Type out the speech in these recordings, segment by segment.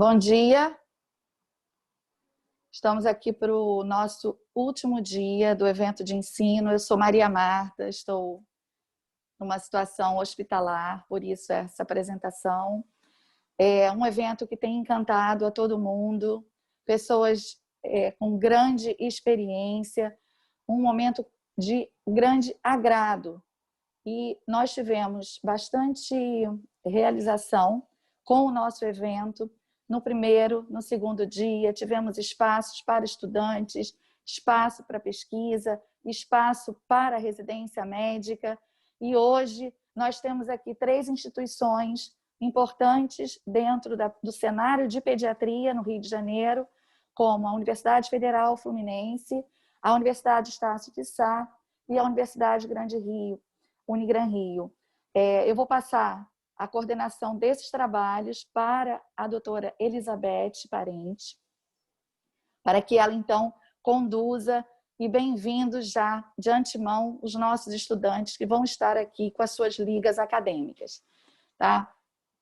Bom dia, estamos aqui para o nosso último dia do evento de ensino. Eu sou Maria Marta, estou numa situação hospitalar, por isso essa apresentação. É um evento que tem encantado a todo mundo, pessoas com grande experiência, um momento de grande agrado. E nós tivemos bastante realização com o nosso evento. No primeiro, no segundo dia, tivemos espaços para estudantes, espaço para pesquisa, espaço para residência médica. E hoje nós temos aqui 3 instituições importantes dentro do cenário de pediatria no Rio de Janeiro, como a Universidade Federal Fluminense, a Universidade Estácio de Sá e a Universidade Grande Rio, Unigran Rio. Eu vou passar a coordenação desses trabalhos para a doutora Elizabeth Parente, para que ela, então, conduza, e bem-vindos já, de antemão, os nossos estudantes que vão estar aqui com as suas ligas acadêmicas. Tá?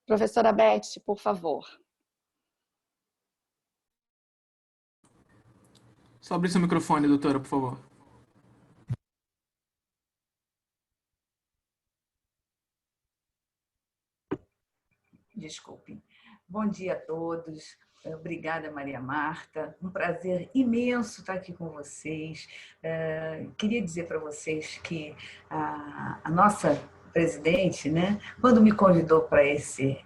Professora Beth, por favor. Só abrir seu microfone, doutora, por favor. Desculpem. Bom dia a todos. Obrigada, Maria Marta. Um prazer imenso estar aqui com vocês. Queria dizer para vocês que a nossa presidente, né, quando me convidou para esse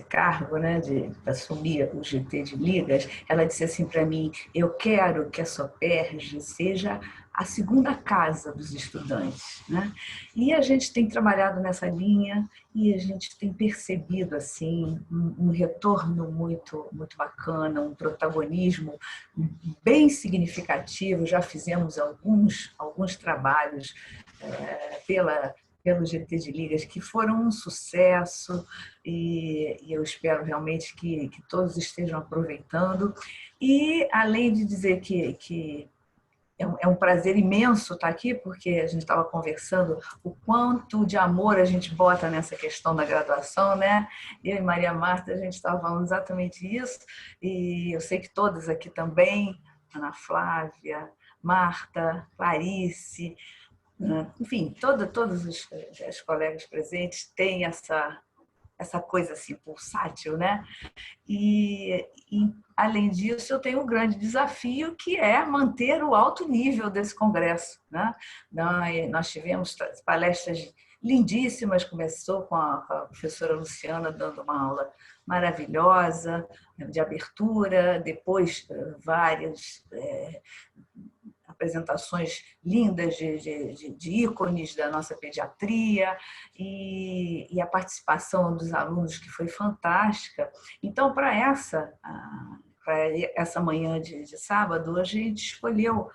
cargo, né, de assumir o GT de Ligas, ela disse assim para mim: eu quero que a Soperj seja a segunda casa dos estudantes, né? E a gente tem trabalhado nessa linha e a gente tem percebido assim um retorno muito bacana, um protagonismo bem significativo. Já fizemos alguns trabalhos pelo GT de Ligas que foram um sucesso e eu espero realmente que todos estejam aproveitando. E além de dizer que é um prazer imenso estar aqui, porque a gente estava conversando o quanto de amor a gente bota nessa questão da graduação, né? Eu e Maria Marta, a gente estava falando exatamente isso, e eu sei que todas aqui também, Ana Flávia, Marta, Clarice, enfim, todos os colegas presentes têm essa coisa assim pulsátil, né? E além disso, eu tenho um grande desafio, que é manter o alto nível desse congresso, né? Nós tivemos palestras lindíssimas, começou com a professora Luciana dando uma aula maravilhosa de abertura, depois várias apresentações lindas de ícones da nossa pediatria e a participação dos alunos, que foi fantástica. Então, para essa manhã de sábado, a gente escolheu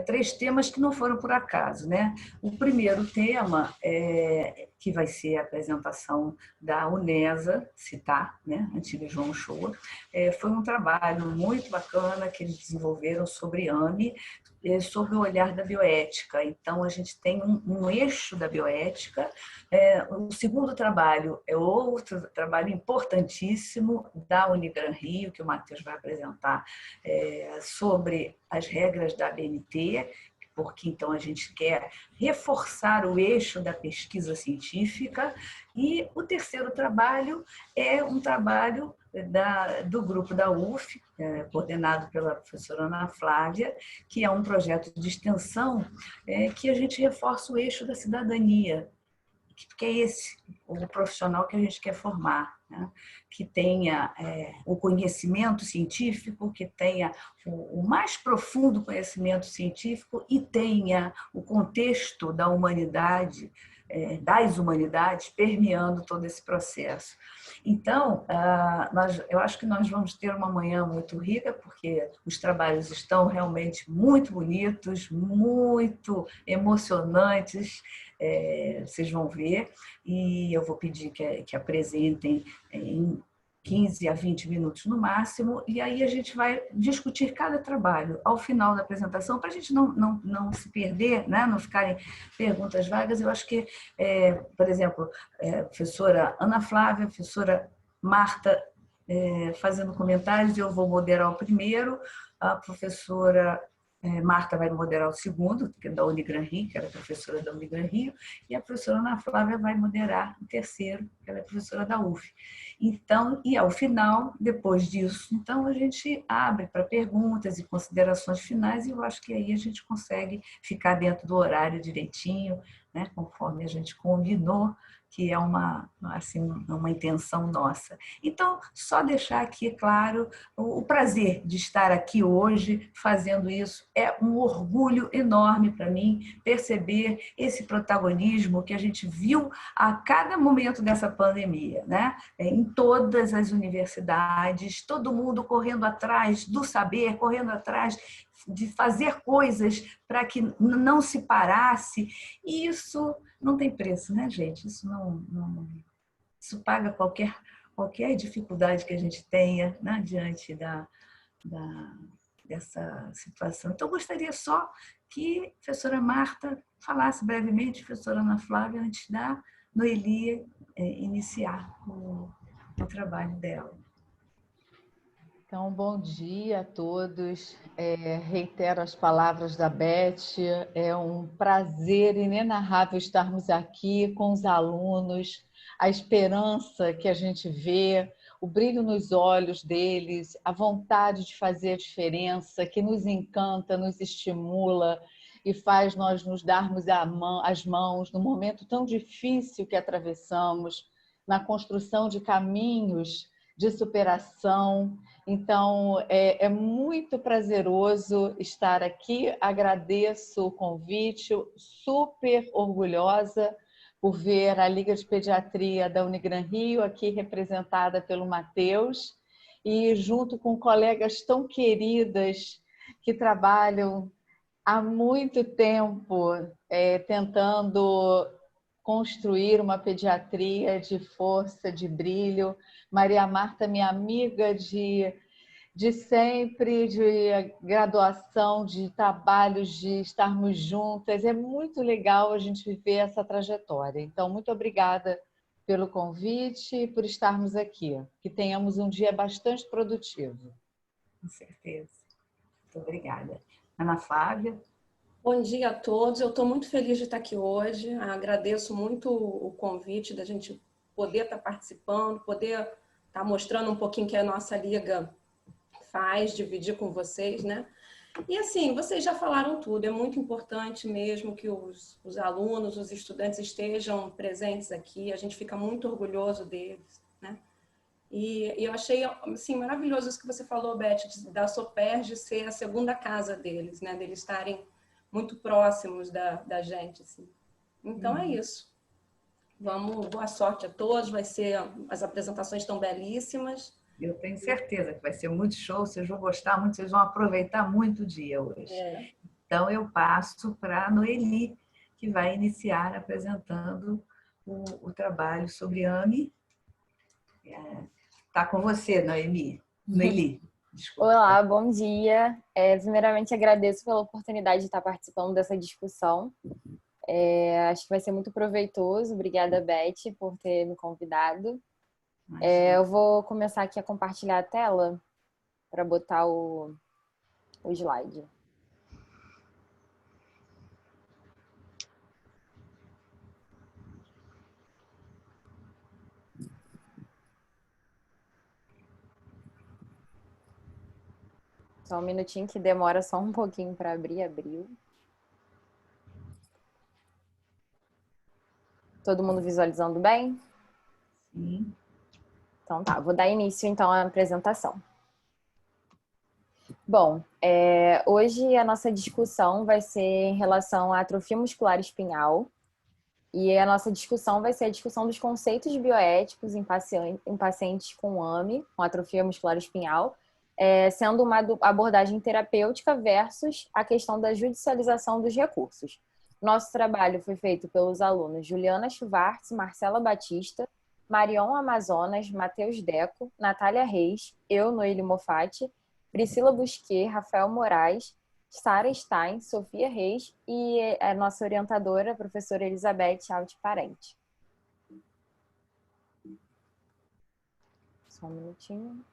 3 temas que não foram por acaso, né? O primeiro tema, que vai ser a apresentação da UNESA, CITAR, né? Antiga João Shoa, foi um trabalho muito bacana que eles desenvolveram sobre AME, sobre o olhar da bioética. Então, a gente tem um eixo da bioética. O segundo trabalho é outro trabalho importantíssimo da Unigran Rio, que o Matheus vai apresentar, sobre as regras da ABNT, porque então a gente quer reforçar o eixo da pesquisa científica. E o terceiro trabalho é um trabalho do grupo da UF, coordenado pela professora Ana Flávia, que é um projeto de extensão que a gente reforça o eixo da cidadania, que é esse o profissional que a gente quer formar, né? Que tenha o conhecimento científico, que tenha o mais profundo conhecimento científico e tenha o contexto da humanidade, das humanidades, permeando todo esse processo. Então, eu acho que nós vamos ter uma manhã muito rica, porque os trabalhos estão realmente muito bonitos, muito emocionantes, vocês vão ver, e eu vou pedir que apresentem em 15 a 20 minutos no máximo, e aí a gente vai discutir cada trabalho ao final da apresentação, para a gente não se perder, né? Não ficarem perguntas vagas. Eu acho que, por exemplo, a professora Ana Flávia, a professora Marta fazendo comentários. Eu vou moderar o primeiro, a professora Marta vai moderar o segundo, que é da Unigran Rio, que ela é professora da Unigran Rio, e a professora Ana Flávia vai moderar o terceiro, que ela é professora da UF. Então, e ao final, depois disso, então a gente abre para perguntas e considerações finais, e eu acho que aí a gente consegue ficar dentro do horário direitinho, né, conforme a gente combinou, que é assim, uma intenção nossa. Então, só deixar aqui claro o prazer de estar aqui hoje fazendo isso. É um orgulho enorme para mim perceber esse protagonismo que a gente viu a cada momento dessa pandemia, né? Em todas as universidades, todo mundo correndo atrás do saber, correndo atrás de fazer coisas para que não se parasse. E isso não tem preço, né, gente? Isso paga qualquer dificuldade que a gente tenha, né, diante dessa situação. Então, eu gostaria só que a professora Marta falasse brevemente, a professora Ana Flávia, antes da Noeli iniciar o trabalho dela. Então, bom dia a todos. Reitero as palavras da Beth. É um prazer inenarrável estarmos aqui com os alunos, a esperança que a gente vê, o brilho nos olhos deles, a vontade de fazer a diferença, que nos encanta, nos estimula e faz nós nos darmos as mãos no momento tão difícil que atravessamos, na construção de caminhos de superação. Então, é muito prazeroso estar aqui. Agradeço o convite, super orgulhosa por ver a Liga de Pediatria da Unigran Rio aqui representada pelo Matheus e junto com colegas tão queridas que trabalham há muito tempo tentando construir uma pediatria de força, de brilho. Maria Marta, minha amiga de sempre, de graduação, de trabalhos, de estarmos juntas. É muito legal a gente viver essa trajetória. Então, muito obrigada pelo convite e por estarmos aqui. Que tenhamos um dia bastante produtivo. Com certeza. Muito obrigada. Ana Flávia. Bom dia a todos. Eu estou muito feliz de estar aqui hoje. Agradeço muito o convite da gente poder estar participando, poder estar mostrando um pouquinho que a nossa liga faz, dividir com vocês, né? E assim, vocês já falaram tudo. É muito importante mesmo que os alunos, os estudantes estejam presentes aqui. A gente fica muito orgulhoso deles, né? E eu achei assim, maravilhoso isso que você falou, Beth, da Soperj ser a segunda casa deles, né? Deles estarem muito próximos da gente, assim. Então é isso. Boa sorte a todos. As apresentações estão belíssimas. Eu tenho certeza que vai ser muito show, vocês vão gostar muito, vocês vão aproveitar muito o dia hoje. Então eu passo para a Noeli, que vai iniciar apresentando o trabalho sobre AME. Está com você, Noeli. Desculpa. Olá, bom dia. Primeiramente, agradeço pela oportunidade de estar participando dessa discussão. Acho que vai ser muito proveitoso. Obrigada, Beth, por ter me convidado. Eu vou começar aqui a compartilhar a tela para botar o slide. Só um minutinho que demora só um pouquinho para abrir. Abriu. Todo mundo visualizando bem? Sim. Então tá, vou dar início então à apresentação. Bom, hoje a nossa discussão vai ser em relação à atrofia muscular espinhal e a nossa discussão vai ser a discussão dos conceitos bioéticos em pacientes com AME, com atrofia muscular espinhal, sendo uma abordagem terapêutica versus a questão da judicialização dos recursos. Nosso trabalho foi feito pelos alunos Juliana Schwartz, Marcela Batista, Marion Amazonas, Matheus Deco, Natália Reis, eu, Noeli Mofatti, Priscila Busquet, Rafael Moraes, Sara Stein, Sofia Reis e a nossa orientadora, a professora Elizabeth Alti Parente. Só um minutinho.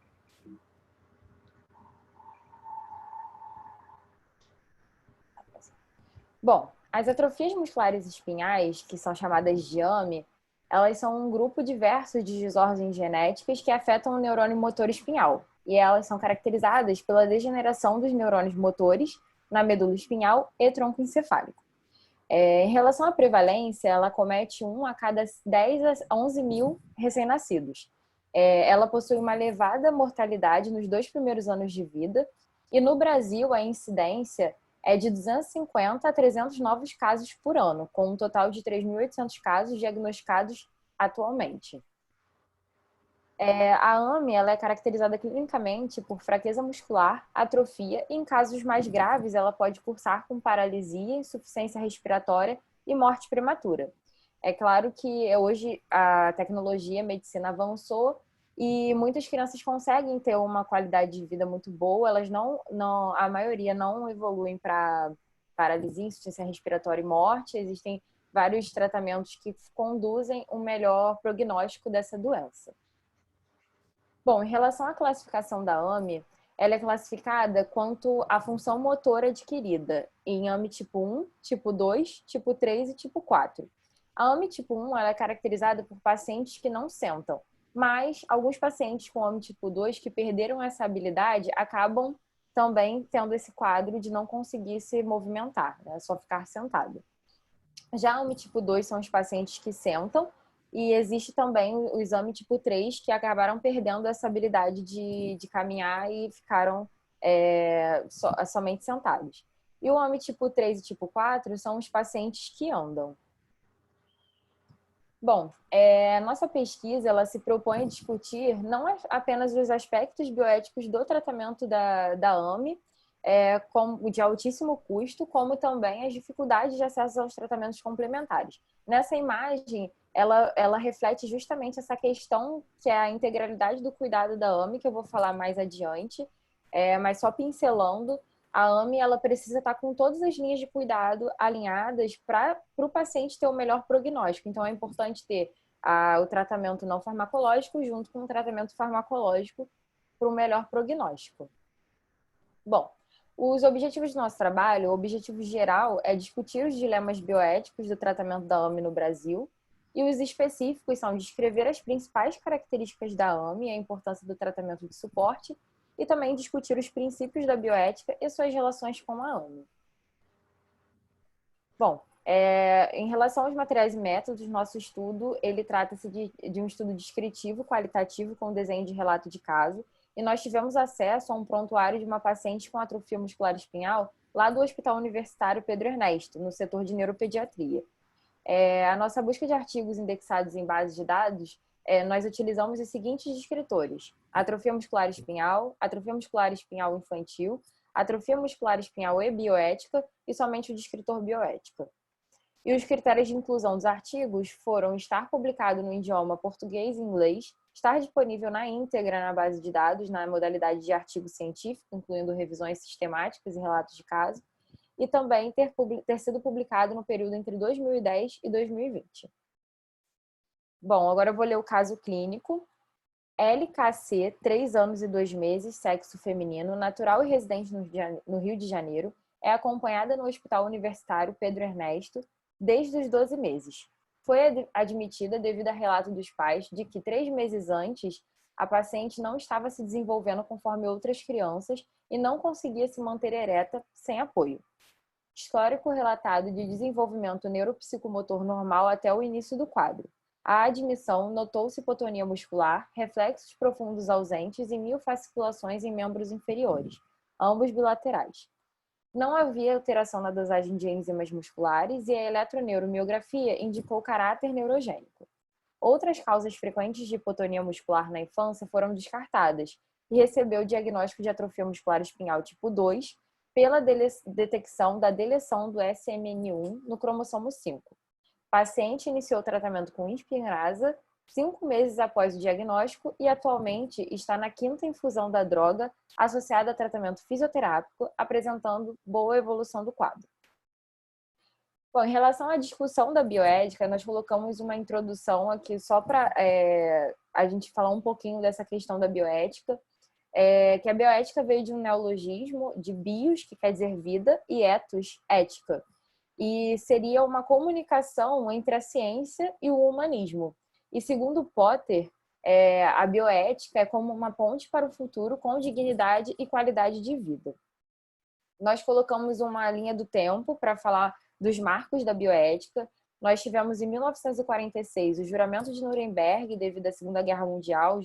Bom, as atrofias musculares espinhais, que são chamadas de AME, elas são um grupo diverso de desordens genéticas que afetam o neurônio motor espinhal. E elas são caracterizadas pela degeneração dos neurônios motores na medula espinhal e tronco encefálico. Em relação à prevalência, ela comete 1 a cada 10 a 11 mil recém-nascidos. Ela possui uma elevada mortalidade nos 2 primeiros anos de vida e no Brasil a incidência é de 250 a 300 novos casos por ano, com um total de 3.800 casos diagnosticados atualmente. A AME ela é caracterizada clinicamente por fraqueza muscular, atrofia e, em casos mais graves, ela pode cursar com paralisia, insuficiência respiratória e morte prematura. É claro que hoje a tecnologia, a medicina avançou e muitas crianças conseguem ter uma qualidade de vida muito boa, elas a maioria não evoluem para paralisia, insuficiência respiratória e morte. Existem vários tratamentos que conduzem um melhor prognóstico dessa doença. Bom, em relação à classificação da AME, ela é classificada quanto à função motora adquirida em AME tipo 1, tipo 2, tipo 3 e tipo 4. A AME tipo 1 ela é caracterizada por pacientes que não sentam, mas alguns pacientes com AME tipo 2 que perderam essa habilidade acabam também tendo esse quadro de não conseguir se movimentar, né? Só ficar sentado. Já a AME tipo 2 são os pacientes que sentam, e existe também o exame tipo 3, que acabaram perdendo essa habilidade de caminhar e ficaram somente sentados. E o AME tipo 3 e tipo 4 são os pacientes que andam. Bom, a nossa pesquisa ela se propõe a discutir não apenas os aspectos bioéticos do tratamento da AME, como de altíssimo custo, como também as dificuldades de acesso aos tratamentos complementares. Nessa imagem, ela reflete justamente essa questão que é a integralidade do cuidado da AME, que eu vou falar mais adiante, mas só pincelando, a AME ela precisa estar com todas as linhas de cuidado alinhadas para o paciente ter o melhor prognóstico. Então, é importante ter o tratamento não farmacológico junto com o tratamento farmacológico para o melhor prognóstico. Bom, os objetivos do nosso trabalho, o objetivo geral é discutir os dilemas bioéticos do tratamento da AME no Brasil, e os específicos são descrever as principais características da AME e a importância do tratamento de suporte, e também discutir os princípios da bioética e suas relações com a AME. Bom, em relação aos materiais e métodos, nosso estudo, ele trata-se de um estudo descritivo, qualitativo, com desenho de relato de caso, e nós tivemos acesso a um prontuário de uma paciente com atrofia muscular espinhal lá do Hospital Universitário Pedro Ernesto, no setor de neuropediatria. A nossa busca de artigos indexados em bases de dados, nós utilizamos os seguintes descritores: atrofia muscular espinhal infantil, atrofia muscular espinhal e bioética, e somente o descritor bioética. E os critérios de inclusão dos artigos foram estar publicado no idioma português e inglês, estar disponível na íntegra na base de dados, na modalidade de artigo científico, incluindo revisões sistemáticas e relatos de caso, e também ter sido publicado no período entre 2010 e 2020. Bom, agora eu vou ler o caso clínico. LKC, 3 anos e 2 meses, sexo feminino, natural e residente no Rio de Janeiro, é acompanhada no Hospital Universitário Pedro Ernesto desde os 12 meses. Foi admitida devido a relato dos pais de que 3 meses antes, a paciente não estava se desenvolvendo conforme outras crianças e não conseguia se manter ereta sem apoio. Histórico relatado de desenvolvimento neuropsicomotor normal até o início do quadro. A admissão notou-se hipotonia muscular, reflexos profundos ausentes e miofasciculações em membros inferiores, ambos bilaterais. Não havia alteração na dosagem de enzimas musculares e a eletroneuromiografia indicou caráter neurogênico. Outras causas frequentes de hipotonia muscular na infância foram descartadas e recebeu o diagnóstico de atrofia muscular espinhal tipo 2 pela detecção da deleção do SMN1 no cromossomo 5. Paciente iniciou tratamento com Spinraza 5 meses após o diagnóstico e atualmente está na 5ª infusão da droga associada a tratamento fisioterápico, apresentando boa evolução do quadro. Bom, em relação à discussão da bioética, nós colocamos uma introdução aqui só para a gente falar um pouquinho dessa questão da bioética, que a bioética veio de um neologismo de bios, que quer dizer vida, e ethos, ética. E seria uma comunicação entre a ciência e o humanismo. E segundo Potter, a bioética é como uma ponte para o futuro com dignidade e qualidade de vida. Nós colocamos uma linha do tempo para falar dos marcos da bioética. Nós tivemos em 1946 o juramento de Nuremberg devido à Segunda Guerra Mundial, o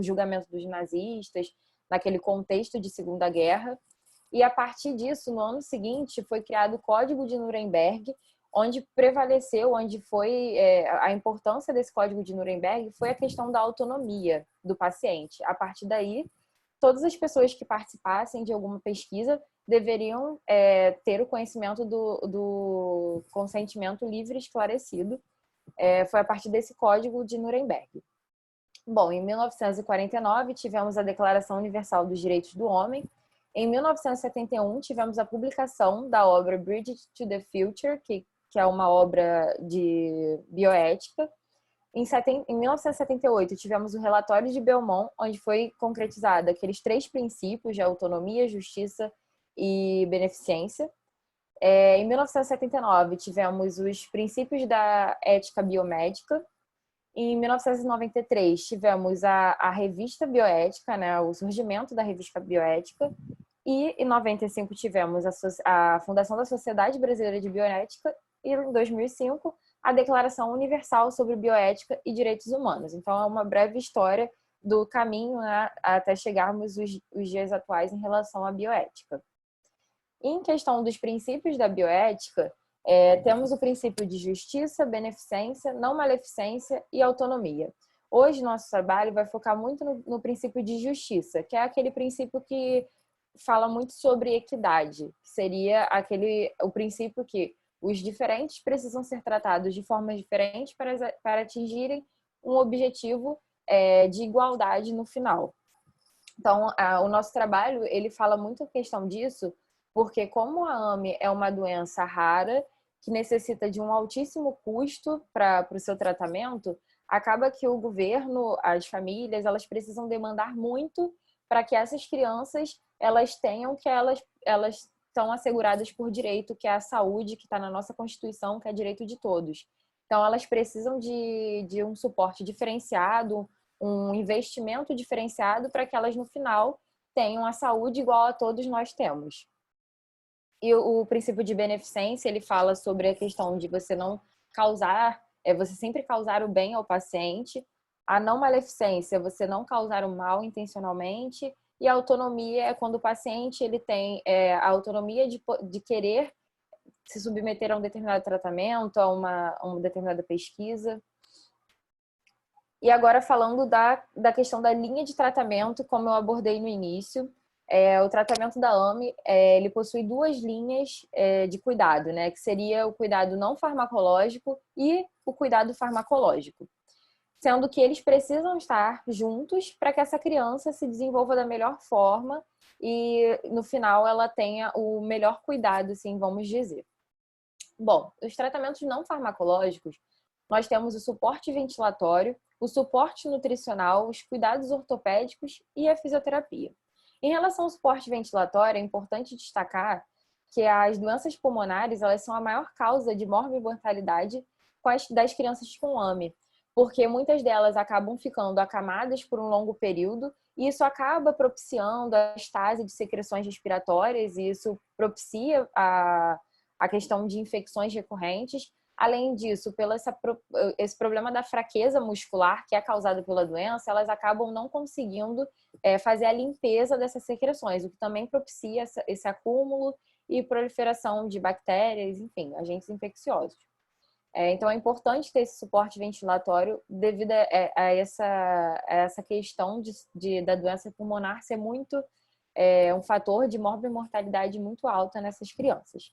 julgamento dos nazistas, naquele contexto de Segunda Guerra. E a partir disso, no ano seguinte, foi criado o Código de Nuremberg, onde prevaleceu, onde foi a importância desse Código de Nuremberg foi a questão da autonomia do paciente. A partir daí, todas as pessoas que participassem de alguma pesquisa deveriam ter o conhecimento do consentimento livre e esclarecido. Foi a partir desse Código de Nuremberg. Bom, em 1949 tivemos a Declaração Universal dos Direitos do Homem. Em 1971 tivemos a publicação da obra Bridge to the Future, que é uma obra de bioética. Em 1978, tivemos o relatório de Belmont, onde foi concretizado aqueles 3 princípios de autonomia, justiça e beneficência. Em 1979, tivemos os princípios da ética biomédica. Em 1993, tivemos a revista bioética, né, o surgimento da revista bioética. E em 95, tivemos a fundação da Sociedade Brasileira de Bioética. E em 2005, a Declaração Universal sobre Bioética e Direitos Humanos. Então, é uma breve história do caminho, né, até chegarmos os dias atuais em relação à bioética. Em questão dos princípios da bioética, temos o princípio de justiça, beneficência, não maleficência e autonomia. Hoje, nosso trabalho vai focar muito no princípio de justiça, que é aquele princípio que fala muito sobre equidade, que seria o princípio que os diferentes precisam ser tratados de formas diferentes para atingirem um objetivo de igualdade no final. Então, o nosso trabalho, ele fala muito a questão disso, porque como a AME é uma doença rara, que necessita de um altíssimo custo para o seu tratamento, acaba que o governo, as famílias, elas precisam demandar muito para que essas crianças elas tenham que elas estão asseguradas por direito, que é a saúde, que está na nossa Constituição, que é direito de todos. Então, elas precisam de um suporte diferenciado, um investimento diferenciado para que elas, no final, tenham a saúde igual a todos nós temos. E o princípio de beneficência, ele fala sobre a questão de você não causar, você sempre causar o bem ao paciente. A não maleficência, você não causar o mal intencionalmente. E a autonomia é quando o paciente ele tem a autonomia de querer se submeter a um determinado tratamento, a uma determinada pesquisa. E agora falando da questão da linha de tratamento, como eu abordei no início, o tratamento da AME, ele possui 2 linhas de cuidado, né? Que seria o cuidado não farmacológico e o cuidado farmacológico. Sendo que eles precisam estar juntos para que essa criança se desenvolva da melhor forma e, no final, ela tenha o melhor cuidado, assim, vamos dizer. Bom, os tratamentos não farmacológicos, nós temos o suporte ventilatório, o suporte nutricional, os cuidados ortopédicos e a fisioterapia. Em relação ao suporte ventilatório, é importante destacar que as doenças pulmonares, elas são a maior causa de morbimortalidade das crianças com AME, porque muitas delas acabam ficando acamadas por um longo período e isso acaba propiciando a estase de secreções respiratórias e isso propicia a questão de infecções recorrentes. Além disso, pelo esse problema da fraqueza muscular que é causado pela doença, elas acabam não conseguindo fazer a limpeza dessas secreções, o que também propicia esse acúmulo e proliferação de bactérias, enfim, agentes infecciosos. Então, é importante ter esse suporte ventilatório devido a essa questão da doença pulmonar ser muito um fator de morbimortalidade muito alta nessas crianças.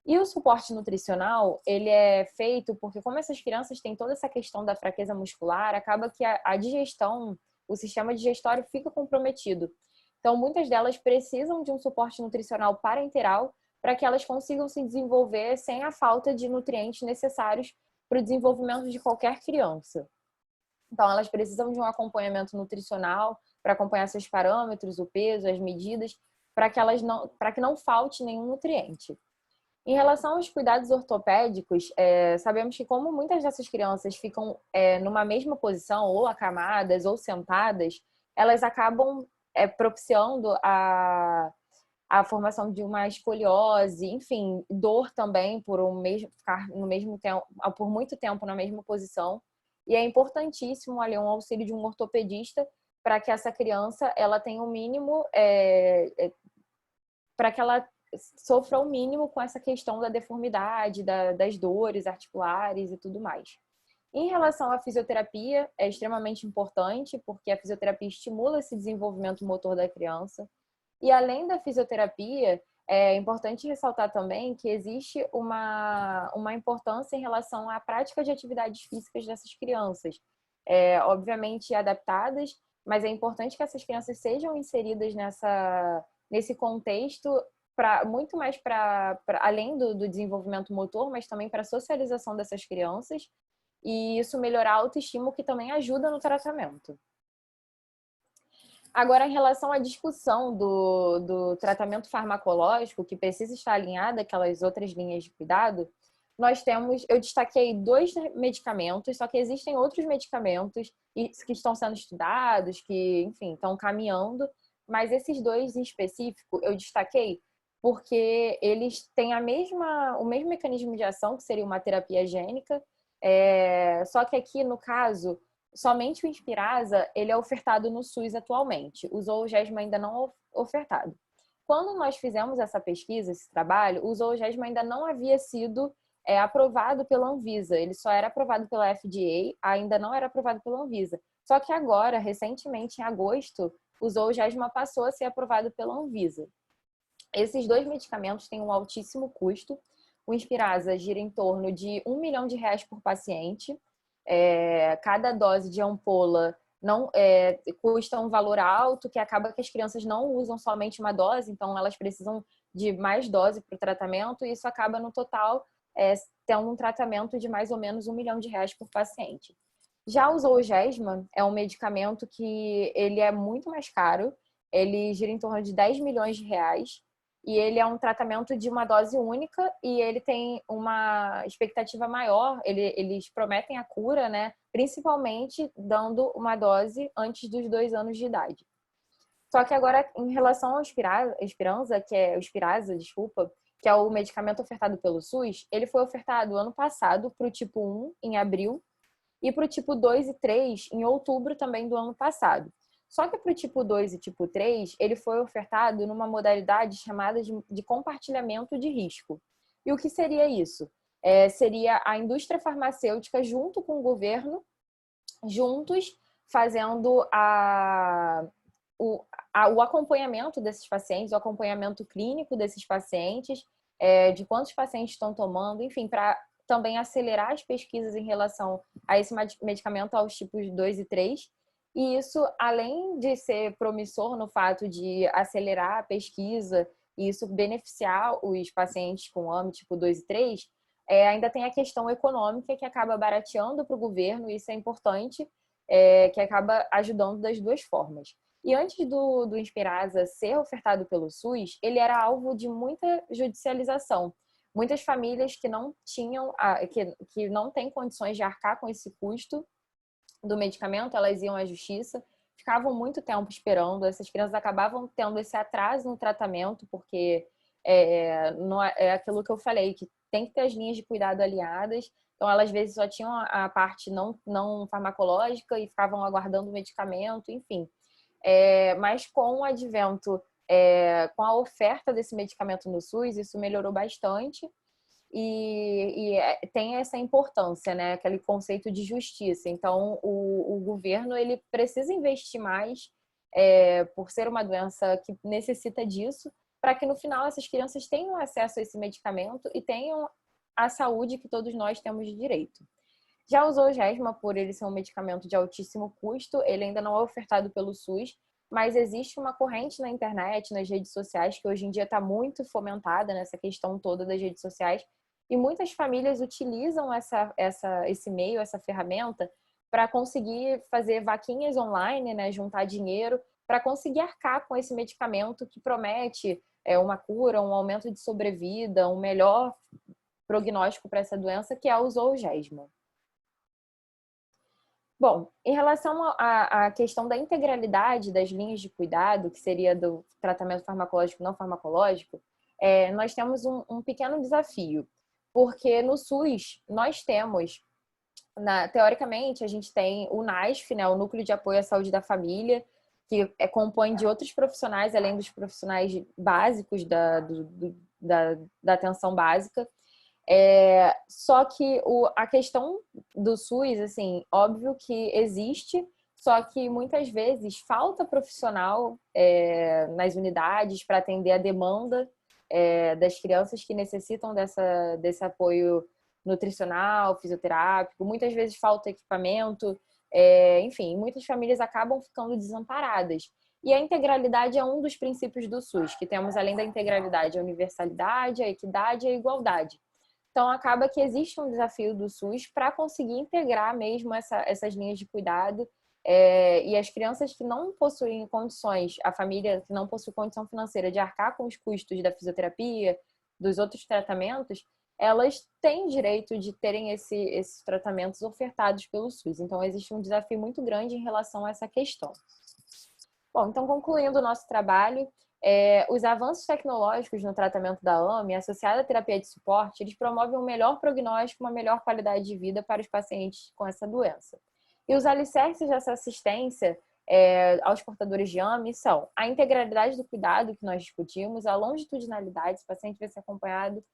E o suporte nutricional, ele é feito porque como essas crianças têm toda essa questão da fraqueza muscular, acaba que a digestão, o sistema digestório fica comprometido. Então, muitas delas precisam de um suporte nutricional parenteral para que elas consigam se desenvolver sem a falta de nutrientes necessários para o desenvolvimento de qualquer criança. Então, elas precisam de um acompanhamento nutricional para acompanhar seus parâmetros, o peso, as medidas, para que não falte nenhum nutriente. Em relação aos cuidados ortopédicos, sabemos que como muitas dessas crianças ficam numa mesma posição, ou acamadas ou sentadas, elas acabam propiciando a formação de uma escoliose, enfim, dor também por ficar no mesmo tempo, por muito tempo na mesma posição. E é importantíssimo ali um auxílio de um ortopedista para que essa criança ela tenha o mínimo, para que ela sofra o mínimo com essa questão da deformidade, das dores articulares e tudo mais. Em relação à fisioterapia, é extremamente importante, porque a fisioterapia estimula esse desenvolvimento motor da criança. E além da fisioterapia, é importante ressaltar também que existe uma importância em relação à prática de atividades físicas dessas crianças. Obviamente adaptadas, mas é importante que essas crianças sejam inseridas nesse contexto, muito mais para além do desenvolvimento motor, mas também para a socialização dessas crianças, e isso melhorar a autoestima, que também ajuda no tratamento. Agora, em relação à discussão do tratamento farmacológico, que precisa estar alinhado àquelas outras linhas de cuidado, eu destaquei 2 medicamentos, só que existem outros medicamentos que estão sendo estudados, que, enfim, estão caminhando, mas esses 2 em específico eu destaquei porque eles têm o mesmo mecanismo de ação, que seria uma terapia gênica, só que aqui, no caso, somente o Inspirasa ele é ofertado no SUS atualmente. O Zolgensma ainda não é ofertado. Quando nós fizemos essa pesquisa, esse trabalho, o Zolgensma ainda não havia sido aprovado pela Anvisa. Ele só era aprovado pela FDA, ainda não era aprovado pela Anvisa. Só que agora, recentemente, em agosto, o Zolgensma passou a ser aprovado pela Anvisa. Esses 2 medicamentos têm um altíssimo custo. O Inspirasa gira em torno de R$1 milhão por paciente. Cada dose de ampola custa um valor alto, que acaba que as crianças não usam somente uma dose, então elas precisam de mais dose para o tratamento, e isso acaba no total tendo um tratamento de mais ou menos R$1 milhão por paciente. Já o Zolgensma é um medicamento que ele é muito mais caro, ele gira em torno de R$10 milhões, e ele é um tratamento de uma dose única, e ele tem uma expectativa maior, eles prometem a cura, né? Principalmente dando uma dose antes dos 2 anos de idade. Só que agora, em relação ao Inspirasa, que é o medicamento ofertado pelo SUS, ele foi ofertado ano passado para o tipo 1, em abril, e para o tipo 2 e 3, em outubro também do ano passado. Só que para o tipo 2 e tipo 3, ele foi ofertado numa modalidade chamada de compartilhamento de risco. E o que seria isso? Seria a indústria farmacêutica junto com o governo, juntos fazendo o acompanhamento desses pacientes, o acompanhamento clínico desses pacientes, de quantos pacientes estão tomando, enfim, para também acelerar as pesquisas em relação a esse medicamento aos tipos 2 e 3. E isso, além de ser promissor no fato de acelerar a pesquisa e isso beneficiar os pacientes com AME tipo 2 e 3, ainda tem a questão econômica que acaba barateando para o governo, e isso é importante, que acaba ajudando das 2 formas. E antes do Inspirasa ser ofertado pelo SUS, ele era alvo de muita judicialização. Muitas famílias que não tinham, que não têm condições de arcar com esse custo do medicamento, elas iam à justiça, ficavam muito tempo esperando, essas crianças acabavam tendo esse atraso no tratamento, porque é aquilo que eu falei, que tem que ter as linhas de cuidado alinhadas, então elas às vezes só tinham a parte não farmacológica e ficavam aguardando o medicamento, enfim. Mas com o advento, com a oferta desse medicamento no SUS, isso melhorou bastante, e tem essa importância, né? Aquele conceito de justiça. Então, o governo ele precisa investir mais, por ser uma doença que necessita disso, para que no final essas crianças tenham acesso a esse medicamento e tenham a saúde que todos nós temos de direito. Já o Zolgensma, por ele ser um medicamento de altíssimo custo, ele ainda não é ofertado pelo SUS, mas existe uma corrente na internet, nas redes sociais, que hoje em dia está muito fomentada nessa questão toda das redes sociais, e muitas famílias utilizam esse meio, essa ferramenta, para conseguir fazer vaquinhas online, né, juntar dinheiro, para conseguir arcar com esse medicamento que promete uma cura, um aumento de sobrevida, um melhor prognóstico para essa doença, que é o Zolgensma. Bom, em relação à questão da integralidade das linhas de cuidado, que seria do tratamento farmacológico e não farmacológico, nós temos um pequeno desafio, porque no SUS nós temos, teoricamente, a gente tem o NASF, né, o Núcleo de Apoio à Saúde da Família, que compõe de outros profissionais, além dos profissionais básicos da atenção básica. Só que a questão do SUS, assim, óbvio que existe, só que muitas vezes falta profissional nas unidades para atender a demanda das crianças que necessitam desse apoio nutricional, fisioterápico. Muitas vezes falta equipamento, enfim, muitas famílias acabam ficando desamparadas. E a integralidade é um dos princípios do SUS, que temos, além da integralidade, a universalidade, a equidade e a igualdade. Então, acaba que existe um desafio do SUS para conseguir integrar mesmo essas linhas de cuidado, e as crianças que não possuem condições, a família que não possui condição financeira de arcar com os custos da fisioterapia, dos outros tratamentos, elas têm direito de terem esses tratamentos ofertados pelo SUS. Então, existe um desafio muito grande em relação a essa questão. Bom, então, concluindo o nosso trabalho, os avanços tecnológicos no tratamento da AME, associado à terapia de suporte, eles promovem um melhor prognóstico, uma melhor qualidade de vida para os pacientes com essa doença. E os alicerces dessa assistência aos portadores de AME são a integralidade do cuidado, que nós discutimos, a longitudinalidade, esse paciente vai ser acompanhado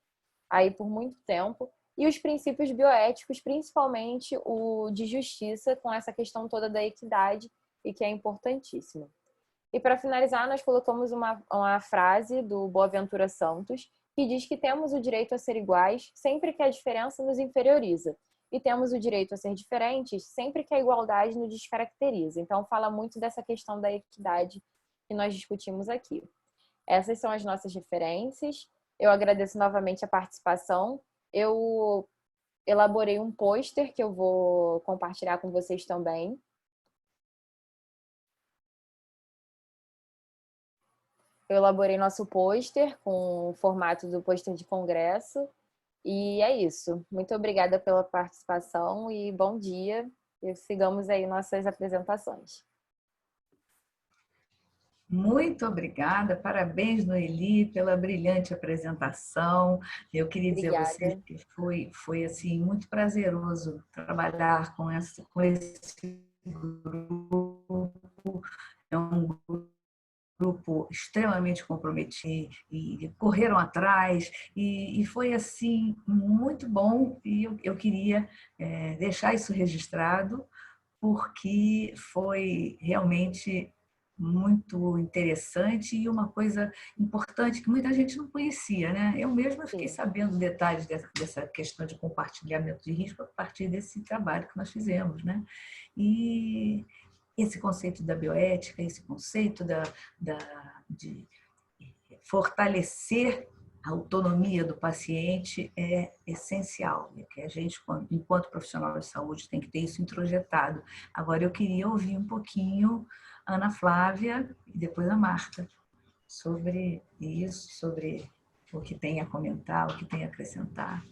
aí por muito tempo, e os princípios bioéticos, principalmente o de justiça, com essa questão toda da equidade, e que é importantíssimo. E para finalizar, nós colocamos uma frase do Boaventura Santos, que diz que temos o direito a ser iguais sempre que a diferença nos inferioriza. E temos o direito a ser diferentes sempre que a igualdade nos descaracteriza. Então, fala muito dessa questão da equidade que nós discutimos aqui. Essas são as nossas referências. Eu agradeço novamente a participação. Eu elaborei um pôster que eu vou compartilhar com vocês também. Eu elaborei nosso pôster com o formato do pôster de congresso. E é isso. Muito obrigada pela participação e bom dia. E sigamos aí nossas apresentações. Muito obrigada, parabéns, Noeli, pela brilhante apresentação. Eu queria dizer a você que foi assim, muito prazeroso trabalhar com esse grupo. É um grupo extremamente comprometido e correram atrás e foi assim muito bom e eu queria deixar isso registrado porque foi realmente muito interessante e uma coisa importante que muita gente não conhecia, né? Eu mesma fiquei sabendo detalhes dessa questão de compartilhamento de risco a partir desse trabalho que nós fizemos, né? E esse conceito da bioética, esse conceito de fortalecer a autonomia do paciente é essencial, né? Que a gente, enquanto profissional de saúde, tem que ter isso introjetado. Agora, eu queria ouvir um pouquinho a Ana Flávia e depois a Marta sobre isso, sobre o que tem a comentar, o que tem a acrescentar.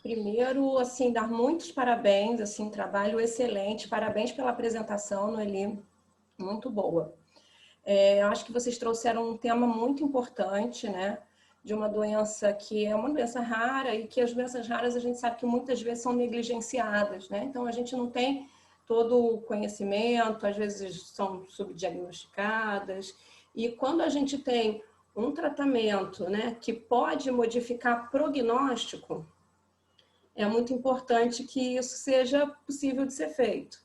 Primeiro, assim, dar muitos parabéns, assim, trabalho excelente, parabéns pela apresentação, Noeli, muito boa. Acho que vocês trouxeram um tema muito importante, né, de uma doença que é uma doença rara e que as doenças raras a gente sabe que muitas vezes são negligenciadas, né, então a gente não tem todo o conhecimento, às vezes são subdiagnosticadas, e quando a gente tem um tratamento, né, que pode modificar prognóstico, é muito importante que isso seja possível de ser feito,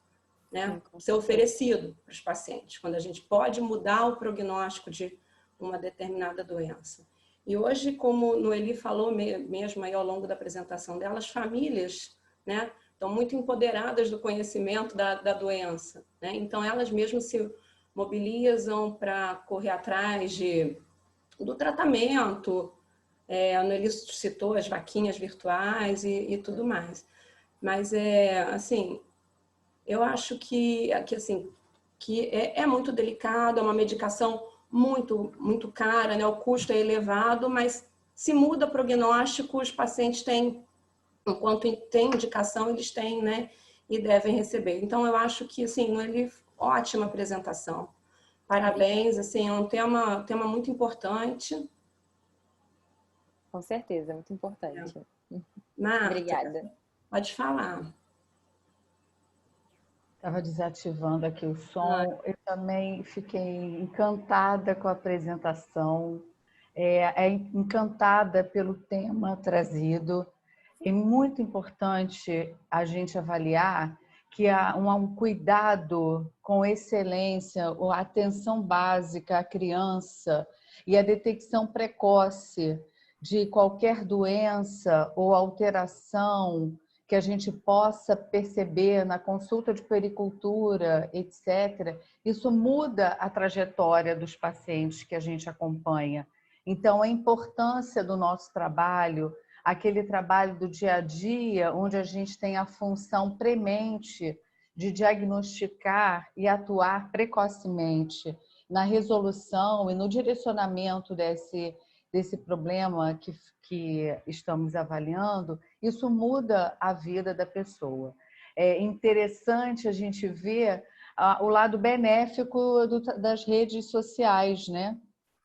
né? Ser oferecido para os pacientes, quando a gente pode mudar o prognóstico de uma determinada doença. E hoje, como Noeli falou mesmo aí ao longo da apresentação dela, as famílias, né, estão muito empoderadas do conhecimento da doença, né? Então elas mesmas se mobilizam para correr atrás do tratamento. Ele citou as vaquinhas virtuais e tudo mais. Mas, assim, eu acho que é muito delicado, é uma medicação muito, muito cara, né? O custo é elevado, mas se muda prognóstico, os pacientes têm, enquanto tem indicação, eles têm, né? E devem receber. Então, eu acho que, assim, ótima apresentação. Parabéns, assim, é um tema muito importante. Com certeza, muito importante. Marta, Obrigada. pode falar. Estava desativando aqui o som. Eu também fiquei encantada com a apresentação, encantada pelo tema trazido. É muito importante a gente avaliar que há um cuidado com excelência, a atenção básica à criança e a detecção precoce de qualquer doença ou alteração que a gente possa perceber na consulta de puericultura, etc., isso muda a trajetória dos pacientes que a gente acompanha. Então, a importância do nosso trabalho, aquele trabalho do dia a dia, onde a gente tem a função premente de diagnosticar e atuar precocemente na resolução e no direcionamento desse problema que estamos avaliando, isso muda a vida da pessoa. É interessante a gente ver o lado benéfico das redes sociais, né?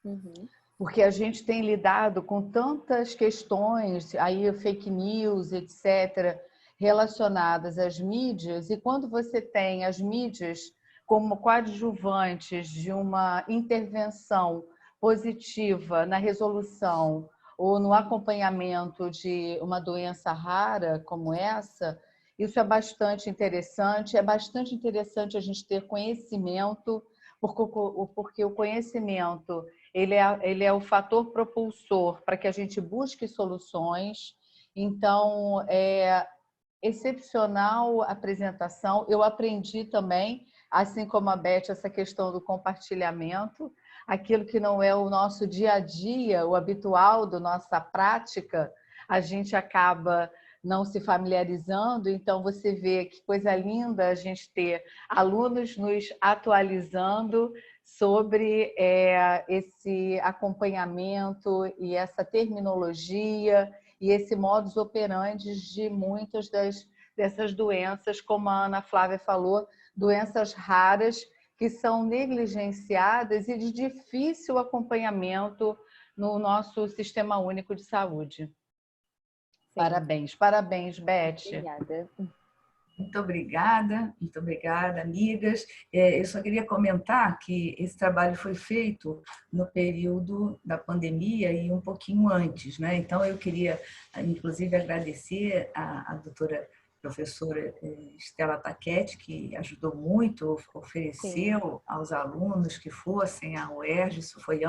Uhum. Porque a gente tem lidado com tantas questões, aí fake news, etc., relacionadas às mídias, e quando você tem as mídias como coadjuvantes de uma intervenção positiva na resolução ou no acompanhamento de uma doença rara como essa, isso é bastante interessante. É bastante interessante a gente ter conhecimento, porque o conhecimento ele é o fator propulsor para que a gente busque soluções. Então, excepcional apresentação. Eu aprendi também, assim como a Beth, essa questão do compartilhamento, aquilo que não é o nosso dia a dia, o habitual da nossa prática, a gente acaba não se familiarizando. Então, você vê que coisa linda a gente ter alunos nos atualizando sobre esse acompanhamento e essa terminologia e esse modus operandi de muitas dessas doenças, como a Ana Flávia falou, doenças raras que são negligenciadas e de difícil acompanhamento no nosso Sistema Único de Saúde. Sim. Parabéns, parabéns, Beth. Obrigada. Muito obrigada, amigas. Eu só queria comentar que esse trabalho foi feito no período da pandemia e um pouquinho antes, né? Então, eu queria, inclusive, agradecer a doutora professora Estela Taquete, que ajudou muito, ofereceu aos alunos que fossem à UERJ, isso foi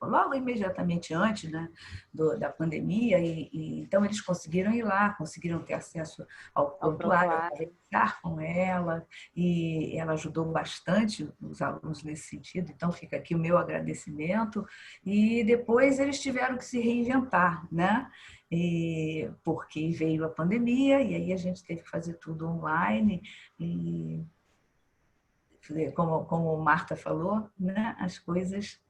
logo imediatamente antes, né, da pandemia, e então eles conseguiram ir lá, conseguiram ter acesso ao prontuário, conversar com ela, e ela ajudou bastante os alunos nesse sentido, então fica aqui o meu agradecimento. E depois eles tiveram que se reinventar, né? Porque veio a pandemia e aí a gente teve que fazer tudo online e, como Marta falou, né, as coisas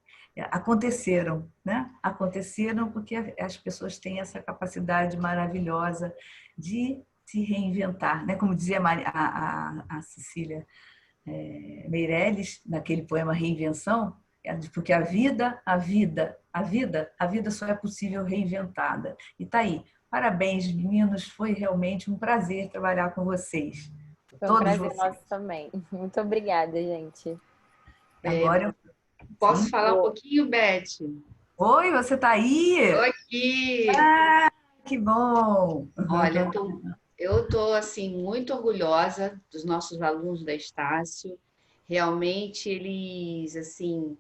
aconteceram, né? Aconteceram porque as pessoas têm essa capacidade maravilhosa de se reinventar, né? Como dizia a Cecília Meirelles naquele poema Reinvenção, porque a vida só é possível reinventada. E tá aí. Parabéns, meninos. Foi realmente um prazer trabalhar com vocês. Foi um prazer nosso também. Muito obrigada, gente. Agora posso falar um pouquinho, Beth? Oi, você tá aí? Estou aqui. Ah, que bom. Olha, eu estou assim, muito orgulhosa dos nossos alunos da Estácio. Realmente, eles assim,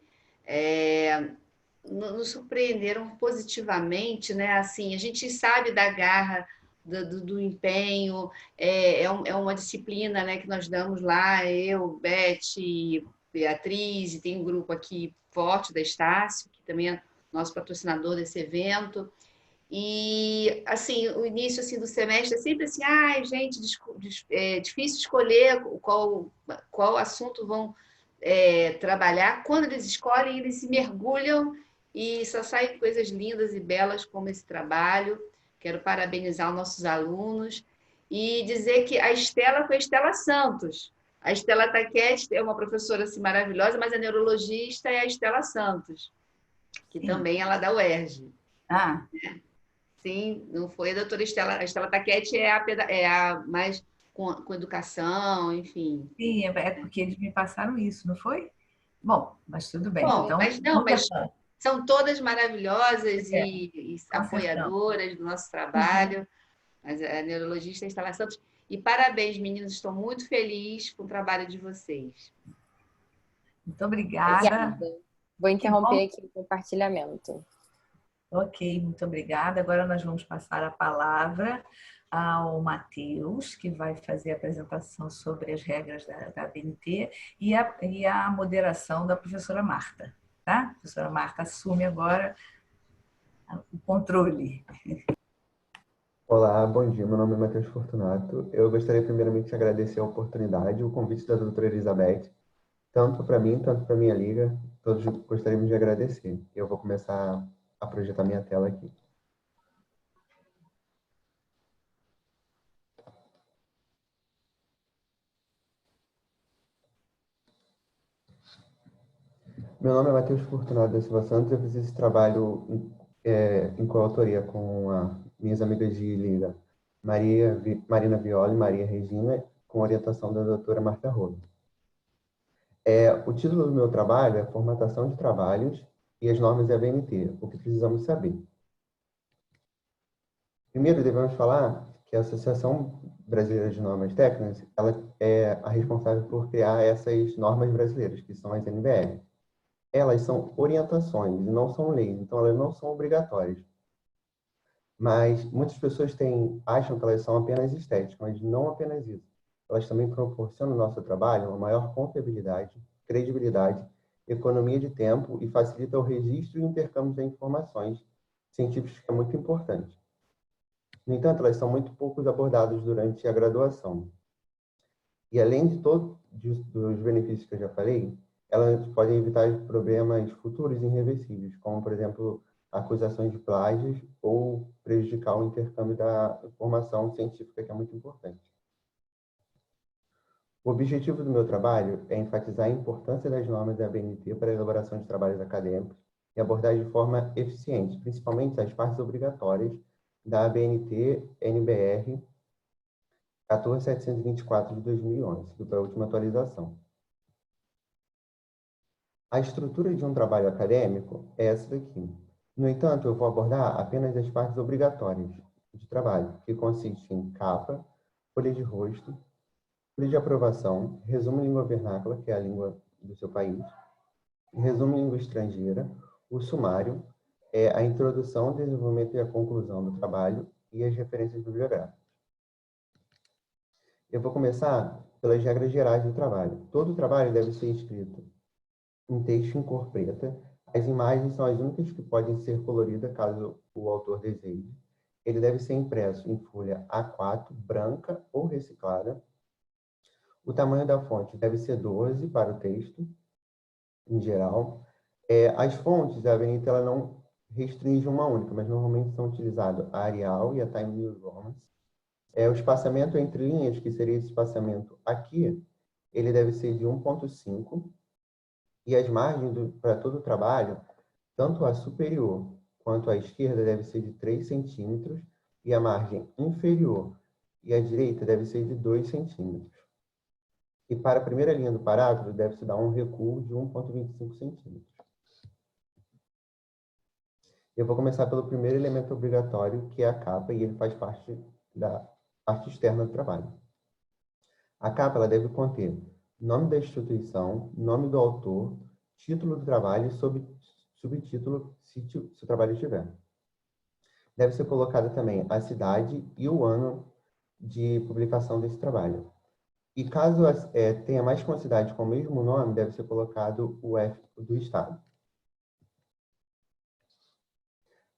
nos surpreenderam positivamente, né? Assim, a gente sabe da garra, do empenho, é uma disciplina, né, que nós damos lá, eu, Beth, Beatriz, e tem um grupo aqui forte da Estácio, que também é nosso patrocinador desse evento. E, assim, o início assim, do semestre é sempre assim, ai, gente, é difícil escolher qual assunto vão trabalhar. Quando eles escolhem, eles se mergulham e só saem coisas lindas e belas como esse trabalho. Quero parabenizar os nossos alunos e dizer que a Estela foi a Estela Santos. A Estela Taquete é uma professora assim, maravilhosa, mas a neurologista é a Estela Santos, que Sim. também ela é da UERJ. Ah, Sim, não foi a doutora Estela. A Estela Taquete é a mais com educação, enfim. sim, é porque eles me passaram isso, não foi? Bom, mas tudo bem. Bom, Então, mas não, mas são todas maravilhosas e concentramos. apoiadoras do nosso trabalho. Mas a neurologista é a Estela Santos. E parabéns, meninos, estou muito feliz com o trabalho de vocês. Muito obrigada. Vou interromper aqui o compartilhamento. Ok, muito obrigada. Agora nós vamos passar a palavra ao Matheus, que vai fazer a apresentação sobre as regras da ABNT e a moderação da professora Marta. Tá? A professora Marta assume agora o controle. Olá, bom dia. Meu nome é Matheus Fortunato. Eu gostaria primeiramente de agradecer a oportunidade, o convite da doutora Elizabeth, tanto para mim, tanto para minha liga. Todos gostaríamos de agradecer. Eu vou começar a projetar minha tela aqui. Meu nome é Matheus Fortunato da Silva Santos. Eu fiz esse trabalho em coautoria com minhas amigas de liga, Marina Violi e Maria Regina, com orientação da doutora Marta Rosa. O título do meu trabalho é Formatação de Trabalhos e as Normas da ABNT, o que precisamos saber. Primeiro, devemos falar que a Associação Brasileira de Normas Técnicas ela é a responsável por criar essas normas brasileiras, que são as NBR. Elas são orientações e não são leis, então elas não são obrigatórias. Mas muitas pessoas acham que elas são apenas estéticas, mas não apenas isso. Elas também proporcionam ao nosso trabalho uma maior confiabilidade, credibilidade, economia de tempo e facilita o registro e o intercâmbio de informações científicas, que é muito importante. No entanto, elas são muito pouco abordadas durante a graduação. E além de todos os benefícios que eu já falei, elas podem evitar problemas futuros irreversíveis, como, por exemplo, acusações de plágios ou prejudicar o intercâmbio da informação científica, que é muito importante. O objetivo do meu trabalho é enfatizar a importância das normas da ABNT para a elaboração de trabalhos acadêmicos e abordar de forma eficiente, principalmente as partes obrigatórias da ABNT NBR 14724 de 2011, que foi a última atualização. A estrutura de um trabalho acadêmico é essa daqui. No entanto, eu vou abordar apenas as partes obrigatórias de trabalho, que consistem em capa, folha de rosto, folha de aprovação, resumo em língua vernácula, que é a língua do seu país, resumo em língua estrangeira, o sumário, a introdução, o desenvolvimento e a conclusão do trabalho e as referências bibliográficas. Eu vou começar pelas regras gerais do trabalho. Todo trabalho deve ser escrito em texto em cor preta. As imagens são as únicas que podem ser coloridas caso o autor deseje. Ele deve ser impresso em folha A4, branca ou reciclada. O tamanho da fonte deve ser 12 para o texto, em geral. As fontes, a ABNT ela não restringe uma única, mas normalmente são utilizadas a Arial e a Times New Roman. O espaçamento entre linhas, que seria esse espaçamento aqui, ele deve ser de 1,5. E as margens para todo o trabalho, tanto a superior quanto a esquerda, deve ser de 3 centímetros, e a margem inferior e a direita deve ser de 2 centímetros. E para a primeira linha do parágrafo, deve-se dar um recuo de 1,25 centímetros. Eu vou começar pelo primeiro elemento obrigatório, que é a capa, e ele faz parte da parte externa do trabalho. A capa ela deve conter nome da instituição, nome do autor, título do trabalho e subtítulo, se o trabalho tiver. Deve ser colocada também a cidade e o ano de publicação desse trabalho. E caso tenha mais que uma cidade com o mesmo nome, deve ser colocado o F do estado.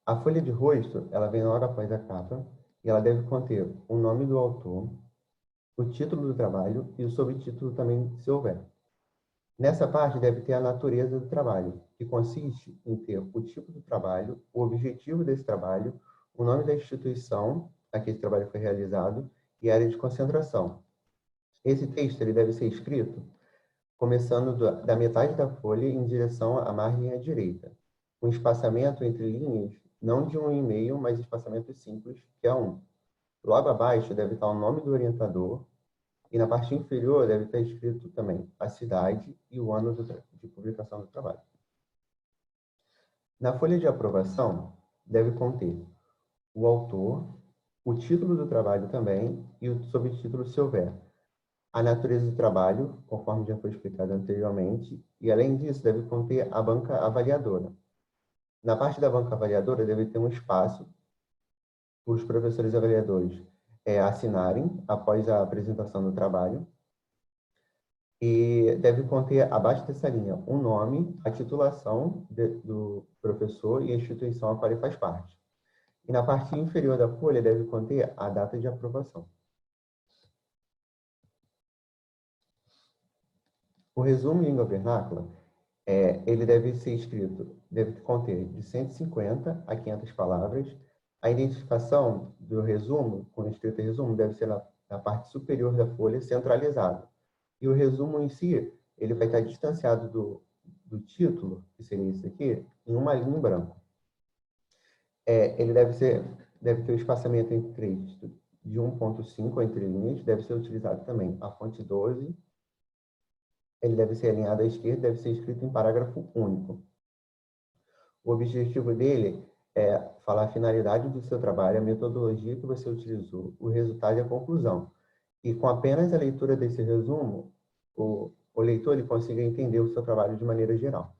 A folha de rosto, ela vem logo após a capa, e ela deve conter o nome do autor, o título do trabalho e o subtítulo também, se houver. Nessa parte deve ter a natureza do trabalho, que consiste em ter o tipo do trabalho, o objetivo desse trabalho, o nome da instituição a que esse trabalho foi realizado e a área de concentração. Esse texto ele deve ser escrito começando da metade da folha em direção à margem à direita, com espaçamento entre linhas, não de 1,5, mas espaçamento simples, que é 1. Logo abaixo deve estar o nome do orientador, e na parte inferior deve estar escrito também a cidade e o ano de publicação do trabalho. Na folha de aprovação, deve conter o autor, o título do trabalho também e o subtítulo, se houver, a natureza do trabalho, conforme já foi explicado anteriormente, e além disso deve conter a banca avaliadora. Na parte da banca avaliadora deve ter um espaço para os professores avaliadores assinarem após a apresentação do trabalho, e deve conter, abaixo dessa linha, o nome, a titulação do professor e a instituição a qual ele faz parte. E na parte inferior da folha deve conter a data de aprovação. O resumo em língua vernácula, ele deve ser escrito, deve conter de 150 a 500 palavras. A identificação do resumo, quando escrito resumo, deve ser na parte superior da folha, centralizado. E o resumo em si, ele vai estar distanciado do título, que seria esse aqui, em uma linha em branco. Ele deve ter o espaçamento entre trechos de 1,5 entre linhas, deve ser utilizado também a fonte 12. Ele deve ser alinhado à esquerda, deve ser escrito em parágrafo único. O objetivo dele é falar a finalidade do seu trabalho, a metodologia que você utilizou, o resultado e a conclusão. E com apenas a leitura desse resumo, o leitor ele consiga entender o seu trabalho de maneira geral.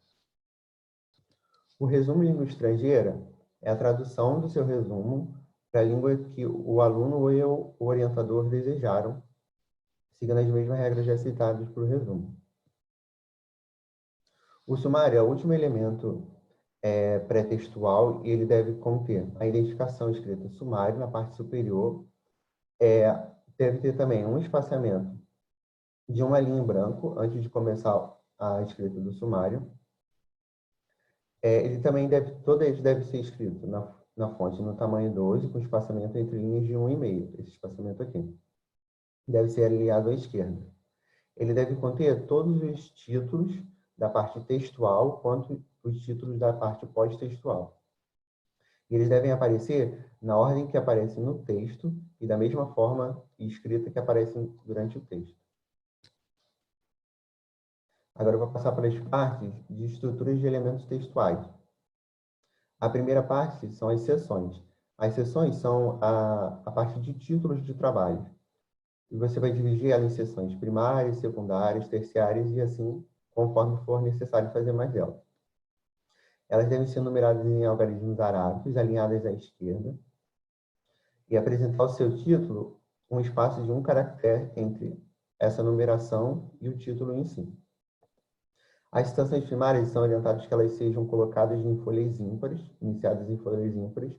O resumo em língua estrangeira é a tradução do seu resumo para a língua que o aluno ou o orientador desejaram, seguindo as mesmas regras já citadas para o resumo. O sumário é o último elemento pré-textual e ele deve conter a identificação escrita sumário na parte superior. Deve ter também um espaçamento de uma linha em branco antes de começar a escrita do sumário. Todo ele deve ser escrito na fonte no tamanho 12, com espaçamento entre linhas de 1,5, esse espaçamento aqui. Deve ser alinhado à esquerda. Ele deve conter todos os títulos da parte textual quanto os títulos da parte pós-textual. E eles devem aparecer na ordem que aparece no texto e da mesma forma escrita que aparece durante o texto. Agora eu vou passar para as partes de estruturas de elementos textuais. A primeira parte são as seções. As seções são a parte de títulos de trabalho. E você vai dividir ela em seções primárias, secundárias, terciárias e assim, conforme for necessário fazer mais delas. Elas devem ser numeradas em algarismos arábicos, alinhadas à esquerda, e apresentar o seu título um espaço de um caractere entre essa numeração e o título em si. As citações primárias são orientadas que elas sejam colocadas em folhas ímpares, iniciadas em folhas ímpares,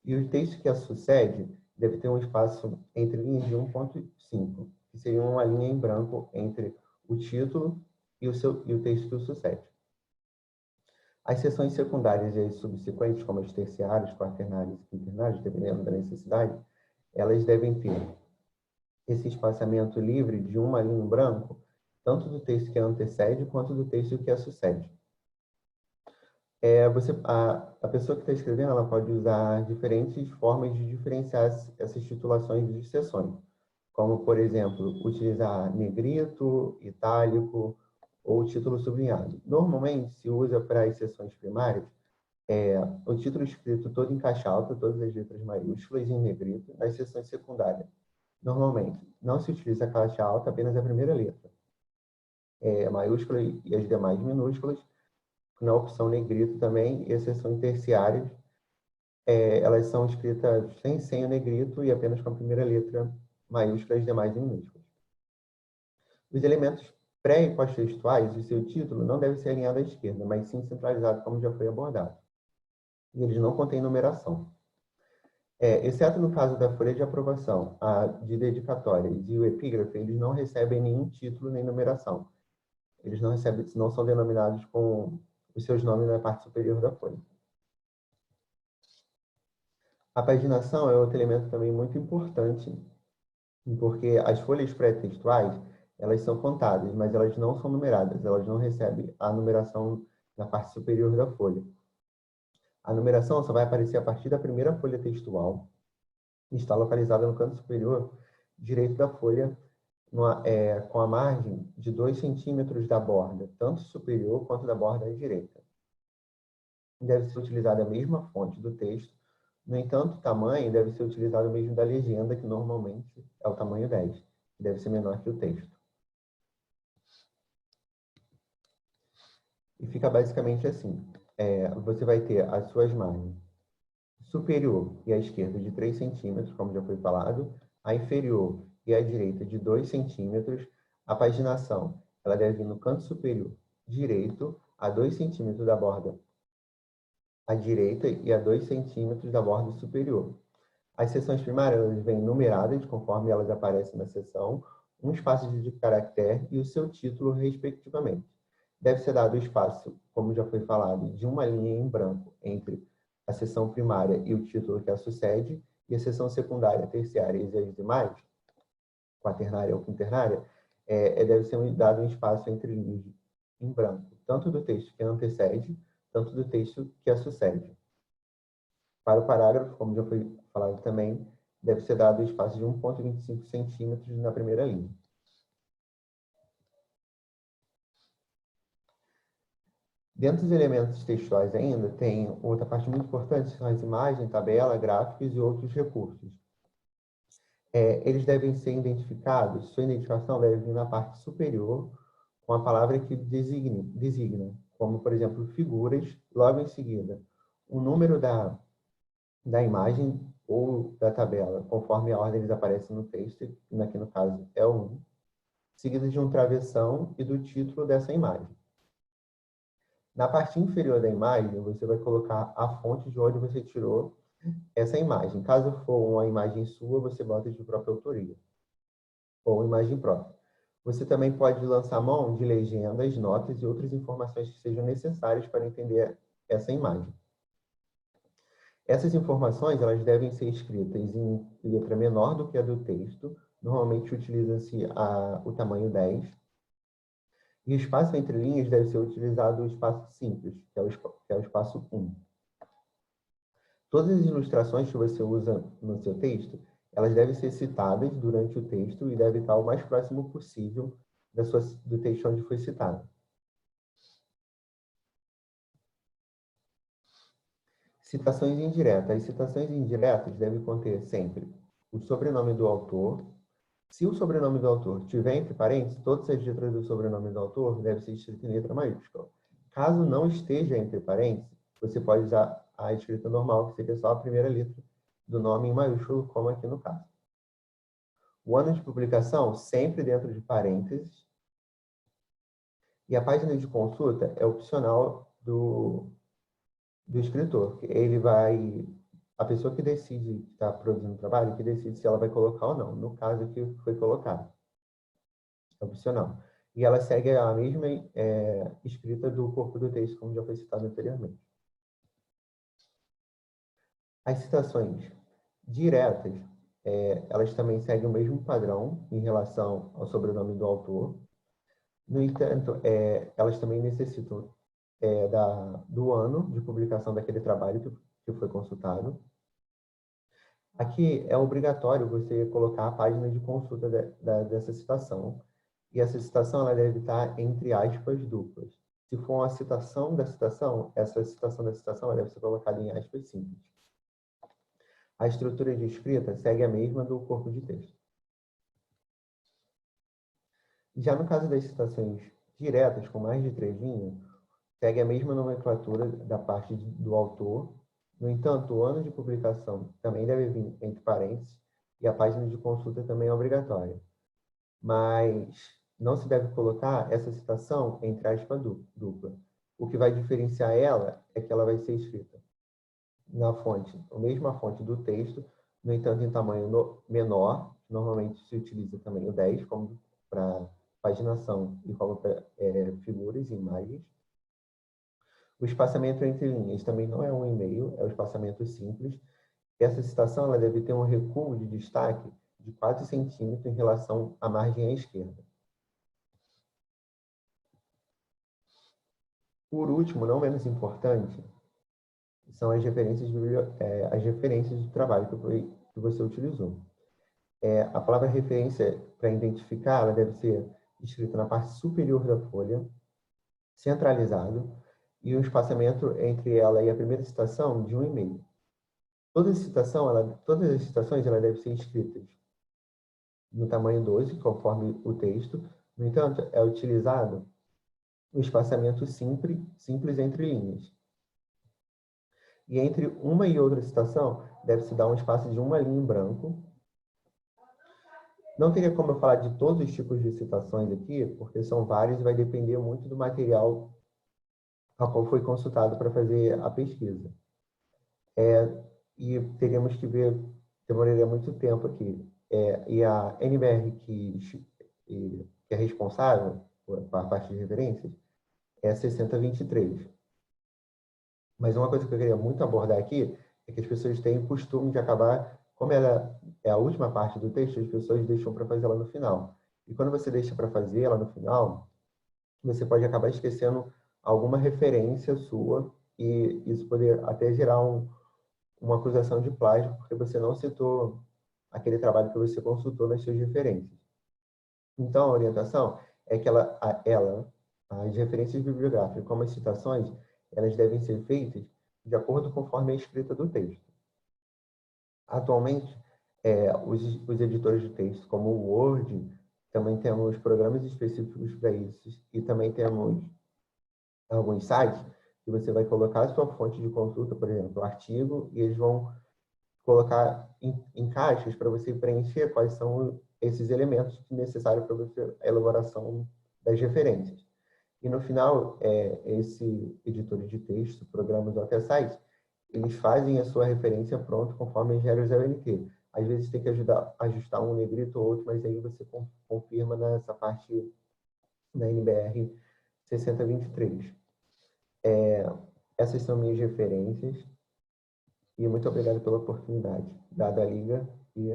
e o texto que a sucede deve ter um espaço entre linhas de 1,5, que seria uma linha em branco entre o título e o texto que o sucede. As seções secundárias e as subsequentes, como as terciárias, quaternárias e quinternárias, dependendo da necessidade, elas devem ter esse espaçamento livre de uma linha em branco, tanto do texto que a antecede quanto do texto que a sucede. A pessoa que está escrevendo ela pode usar diferentes formas de diferenciar essas titulações de seções, como, por exemplo, utilizar negrito, itálico ou título sublinhado. Normalmente, se usa para as seções primárias o título escrito todo em caixa alta, todas as letras maiúsculas em negrito. Nas seções secundárias, normalmente, não se utiliza a caixa alta, apenas a primeira letra maiúscula e as demais minúsculas. Na opção negrito também, e as seções terciárias, elas são escritas sem o negrito e apenas com a primeira letra maiúscula e as demais em minúsculas. Os elementos pré- e pós-textuais e seu título não devem ser alinhados à esquerda, mas sim centralizados, como já foi abordado. E eles não contêm numeração. Exceto no caso da folha de aprovação, a de dedicatórias e o epígrafe, eles não recebem nenhum título nem numeração. Eles não recebem, não são denominados com os seus nomes na parte superior da folha. A paginação é outro elemento também muito importante, porque as folhas pré-textuais, elas são contadas, mas elas não são numeradas, elas não recebem a numeração na parte superior da folha. A numeração só vai aparecer a partir da primeira folha textual e está localizada no canto superior direito da folha, com a margem de 2 centímetros da borda, tanto superior quanto da borda à direita. Deve ser utilizada a mesma fonte do texto, no entanto, o tamanho deve ser utilizado o mesmo da legenda, que normalmente é o tamanho 10, que deve ser menor que o texto. E fica basicamente assim. Você vai ter as suas margens superior e à esquerda de 3 centímetros, como já foi falado, a inferior e à direita de 2 centímetros. A paginação ela deve vir no canto superior direito a 2 centímetros da borda à direita e a 2 centímetros da borda superior. As seções primárias vêm numeradas conforme elas aparecem na seção, um espaço de caractere e o seu título, respectivamente. Deve ser dado o espaço, como já foi falado, de uma linha em branco entre a seção primária e o título que a sucede, e a seção secundária, terciária e as demais, quaternária ou quinternária, deve ser dado um espaço entre linhas em branco, tanto do texto que antecede, tanto do texto que a sucede. Para o parágrafo, como já foi falado também, deve ser dado o espaço de 1,25 centímetros na primeira linha. Dentro dos elementos textuais ainda, tem outra parte muito importante, que são as imagens, tabela, gráficos e outros recursos. Eles devem ser identificados, sua identificação deve vir na parte superior, com a palavra que designa, como, por exemplo, figuras, logo em seguida, o número da imagem ou da tabela, conforme a ordem eles aparecem no texto, que aqui no caso é o 1, seguido de um travessão e do título dessa imagem. Na parte inferior da imagem, você vai colocar a fonte de onde você tirou essa imagem. Caso for uma imagem sua, você bota de própria autoria, ou imagem própria. Você também pode lançar mão de legendas, notas e outras informações que sejam necessárias para entender essa imagem. Essas informações elas devem ser escritas em letra menor do que a do texto. Normalmente utiliza-se o tamanho 10. E o espaço entre linhas deve ser utilizado o espaço simples, que é o espaço 1. Todas as ilustrações que você usa no seu texto, elas devem ser citadas durante o texto e devem estar o mais próximo possível do texto onde foi citado. Citações indiretas. As citações indiretas devem conter sempre o sobrenome do autor. Se o sobrenome do autor tiver entre parênteses, todas as letras do sobrenome do autor devem ser escritas em letra maiúscula. Caso não esteja entre parênteses, você pode usar a escrita normal, que seria só a primeira letra do nome em maiúsculo, como aqui no caso. O ano de publicação, sempre dentro de parênteses. E a página de consulta é opcional do escritor. A pessoa que decide, que está produzindo o trabalho, que decide se ela vai colocar ou não. No caso aqui, foi colocado. É opcional. E ela segue a mesma escrita do corpo do texto, como já foi citado anteriormente. As citações diretas, elas também seguem o mesmo padrão em relação ao sobrenome do autor. No entanto, elas também necessitam do ano de publicação daquele trabalho que foi consultado. Aqui é obrigatório você colocar a página de consulta dessa citação. E essa citação ela deve estar entre aspas duplas. Se for uma citação da citação, essa citação da citação ela deve ser colocada em aspas simples. A estrutura de escrita segue a mesma do corpo de texto. Já no caso das citações diretas, com mais de 3 linhas, segue a mesma nomenclatura da parte do autor. No entanto, o ano de publicação também deve vir entre parênteses e a página de consulta também é obrigatória. Mas não se deve colocar essa citação entre aspas dupla. O que vai diferenciar ela é que ela vai ser escrita na fonte, a mesma fonte do texto, no entanto, em tamanho menor. Normalmente se utiliza também o 10 como para paginação e como para figuras e imagens. O espaçamento entre linhas também não é um e-mail, é o espaçamento simples. Essa citação ela deve ter um recuo de destaque de 4 centímetros em relação à margem à esquerda. Por último, não menos importante, são as referências do trabalho que você utilizou. A palavra referência, para identificar, ela deve ser escrita na parte superior da folha, centralizado, e o espaçamento entre ela e a primeira citação de 1,5. Todas as citações ela devem ser escritas no tamanho 12, conforme o texto. No entanto, é utilizado o espaçamento simples entre linhas. E entre uma e outra citação, deve-se dar um espaço de uma linha em branco. Não teria como eu falar de todos os tipos de citações aqui, porque são vários e vai depender muito do material a qual foi consultado para fazer a pesquisa. E teríamos que ver, demoraria muito tempo aqui. E a NBR, que é responsável por a parte de referências, é 6023. Mas uma coisa que eu queria muito abordar aqui é que as pessoas têm o costume de acabar, como ela é a última parte do texto, as pessoas deixam para fazer ela no final. E quando você deixa para fazer ela no final, você pode acabar esquecendo alguma referência sua e isso poder até gerar uma acusação de plágio, porque você não citou aquele trabalho que você consultou nas suas referências. Então, a orientação é que as referências bibliográficas, como as citações, elas devem ser feitas de acordo conforme a escrita do texto. Atualmente, os editores de texto, como o Word, também temos programas específicos para isso, e também temos alguns sites que você vai colocar a sua fonte de consulta, por exemplo, o artigo, e eles vão colocar em caixas para você preencher quais são esses elementos necessários para você, a elaboração das referências. E no final, esse editor de texto, programas ou até sites, eles fazem a sua referência pronto conforme as regras da ONT. Às vezes tem que ajustar um negrito ou outro, mas aí você confirma nessa parte da NBR 6023. Essas são minhas referências. E muito obrigado pela oportunidade, dada a Liga e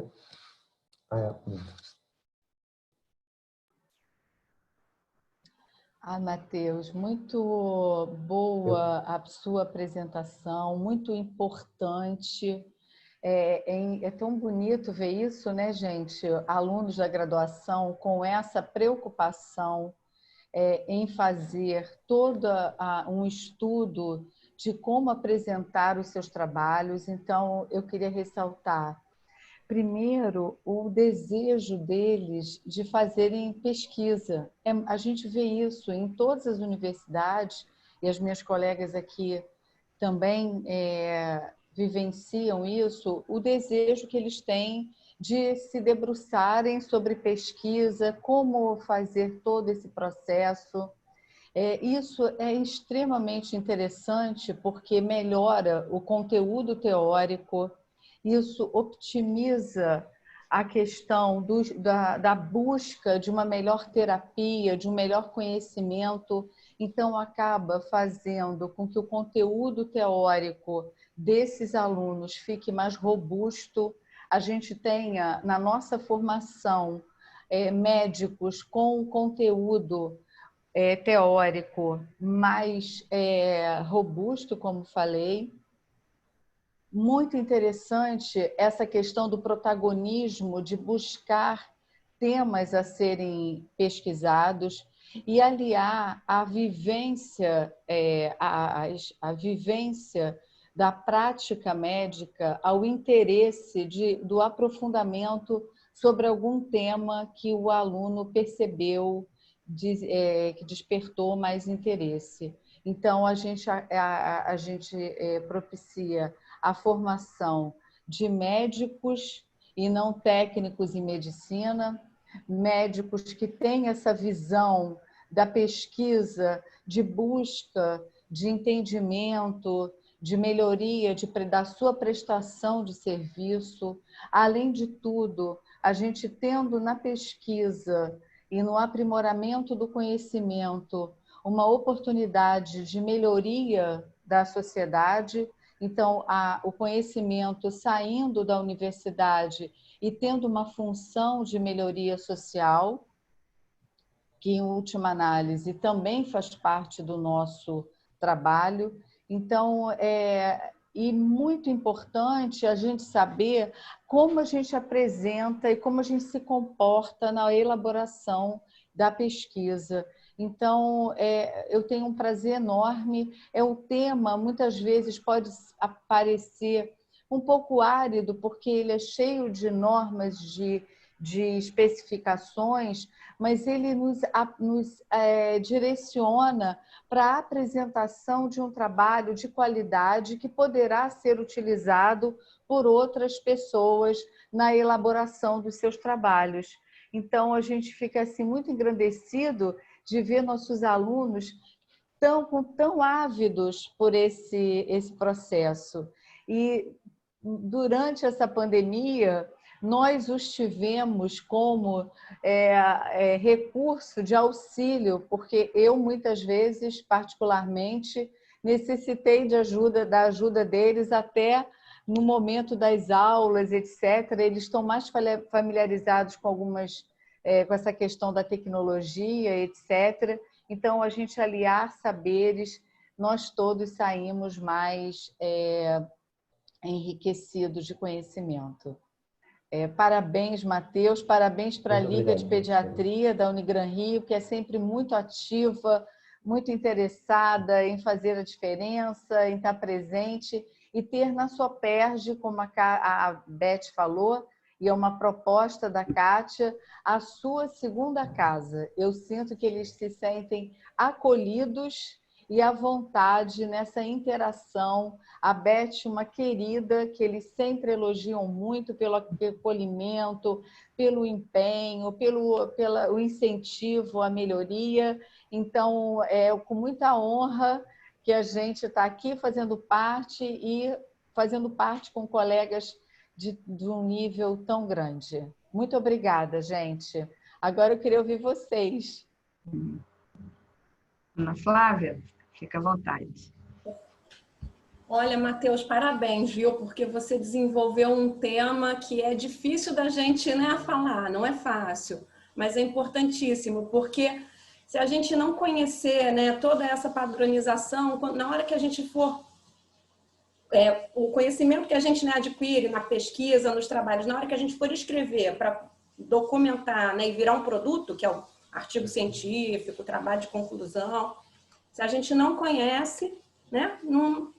a Matheus, muito boa a sua apresentação, muito importante. É tão bonito ver isso, né, gente? Alunos da graduação com essa preocupação em fazer todo um estudo de como apresentar os seus trabalhos. Então, eu queria ressaltar, primeiro, o desejo deles de fazerem pesquisa. A gente vê isso em todas as universidades, e as minhas colegas aqui também vivenciam isso, o desejo que eles têm de se debruçarem sobre pesquisa, como fazer todo esse processo. Isso é extremamente interessante porque melhora o conteúdo teórico, isso optimiza a questão da busca de uma melhor terapia, de um melhor conhecimento, então acaba fazendo com que o conteúdo teórico desses alunos fique mais robusto. A gente tenha na nossa formação médicos com conteúdo teórico mais robusto, como falei. Muito interessante essa questão do protagonismo, de buscar temas a serem pesquisados e aliar a vivência, a vivência da prática médica ao interesse do aprofundamento sobre algum tema que o aluno percebeu que despertou mais interesse. Então, a gente propicia a formação de médicos e não técnicos em medicina, médicos que têm essa visão da pesquisa, de busca, de entendimento, de melhoria da sua prestação de serviço. Além de tudo, a gente tendo na pesquisa e no aprimoramento do conhecimento uma oportunidade de melhoria da sociedade. Então, o conhecimento saindo da universidade e tendo uma função de melhoria social, que, em última análise, também faz parte do nosso trabalho. Então, e muito importante a gente saber como a gente apresenta e como a gente se comporta na elaboração da pesquisa. Então, eu tenho um prazer enorme. O tema, muitas vezes, pode parecer um pouco árido, porque ele é cheio de normas, de especificações, mas ele nos direciona para a apresentação de um trabalho de qualidade que poderá ser utilizado por outras pessoas na elaboração dos seus trabalhos. Então, a gente fica assim, muito engrandecido de ver nossos alunos tão ávidos por esse processo. E durante essa pandemia, nós os tivemos como recurso de auxílio, porque eu, muitas vezes, particularmente, necessitei da ajuda deles até no momento das aulas, etc. Eles estão mais familiarizados com essa questão da tecnologia, etc. Então, a gente aliar saberes, nós todos saímos mais enriquecidos de conhecimento. Parabéns, Matheus, parabéns para a Liga de Pediatria da Unigran Rio, que é sempre muito ativa, muito interessada em fazer a diferença, em estar presente e ter na sua PERJ, como a Beth falou, e é uma proposta da Kátia, a sua segunda casa. Eu sinto que eles se sentem acolhidos e à vontade nessa interação. A Beth, uma querida, que eles sempre elogiam muito pelo acolhimento, pelo empenho, pelo incentivo à melhoria. Então, é com muita honra que a gente está aqui fazendo parte com colegas de um nível tão grande. Muito obrigada, gente. Agora eu queria ouvir vocês. Ana Flávia, fica à vontade. Olha, Matheus, parabéns, viu? Porque você desenvolveu um tema que é difícil da gente, né, falar, não é fácil, mas é importantíssimo, porque se a gente não conhecer, né, toda essa padronização, na hora que a gente for... o conhecimento que a gente, né, adquire na pesquisa, nos trabalhos, na hora que a gente for escrever para documentar, né, e virar um produto, que é o artigo científico, trabalho de conclusão, se a gente não conhece, né, não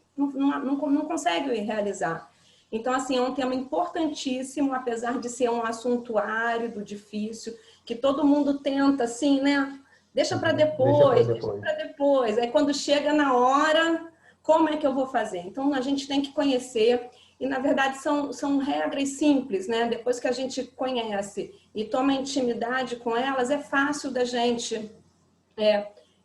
consegue realizar. Então, assim, é um tema importantíssimo, apesar de ser um assunto árido, difícil, que todo mundo tenta, assim, né? Deixa para depois, deixa para depois. Aí, quando chega na hora, como é que eu vou fazer? Então, a gente tem que conhecer. E, na verdade, são regras simples, né? Depois que a gente conhece e toma intimidade com elas, é fácil da gente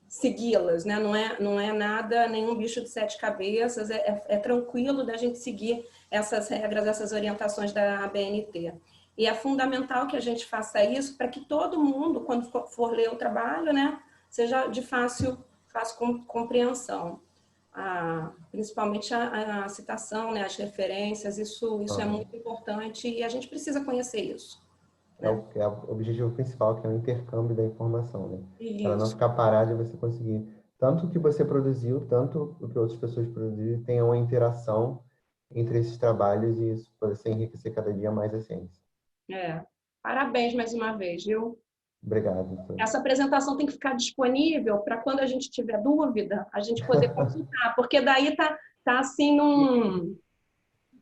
segui-las, né? Não é nada, nenhum bicho de 7 cabeças, é tranquilo da gente seguir essas regras, essas orientações da ABNT. E é fundamental que a gente faça isso para que todo mundo, quando for ler o trabalho, né, seja de fácil compreensão. Principalmente a citação, né, as referências, isso é muito importante e a gente precisa conhecer isso. É o objetivo principal, que é o intercâmbio da informação, né? Para não Isso. ficar parado e você conseguir, tanto o que você produziu, tanto o que outras pessoas produziram, tenha uma interação entre esses trabalhos e isso pode ser enriquecer cada dia mais a ciência. Parabéns mais uma vez, viu? Obrigado. Então. Essa apresentação tem que ficar disponível para quando a gente tiver dúvida, a gente poder consultar, porque daí tá assim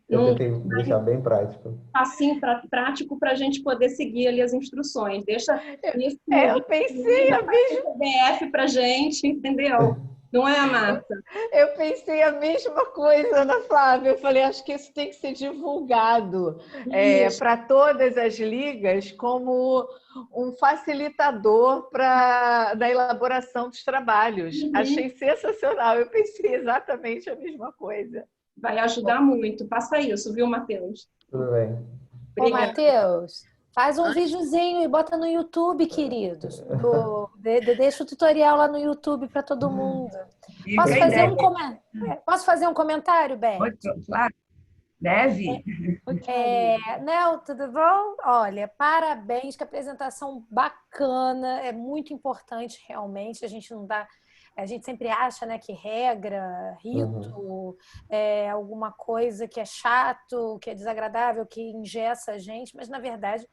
Eu tentei deixar bem prático. Assim, prático para a gente poder seguir ali as instruções. Deixa isso eu pensei, PDF para a gente, entendeu? Não é, Marta? Eu pensei a mesma coisa, Ana Flávia. Eu falei, acho que isso tem que ser divulgado para todas as ligas como um facilitador da elaboração dos trabalhos. Achei sensacional. Eu pensei exatamente a mesma coisa. Vai ajudar muito. Faça isso, viu, Matheus? Tudo bem. Ô, Obrigada. Matheus, faz um videozinho e bota no YouTube, queridos. Deixa o tutorial lá no YouTube para todo mundo. Posso fazer um comentário, Beth? Claro, deve. Nel, tudo bom? Olha, parabéns, que apresentação bacana, é muito importante realmente, a gente sempre acha, né, que regra, rito, alguma coisa que é chato, que é desagradável, que engessa a gente, mas na verdade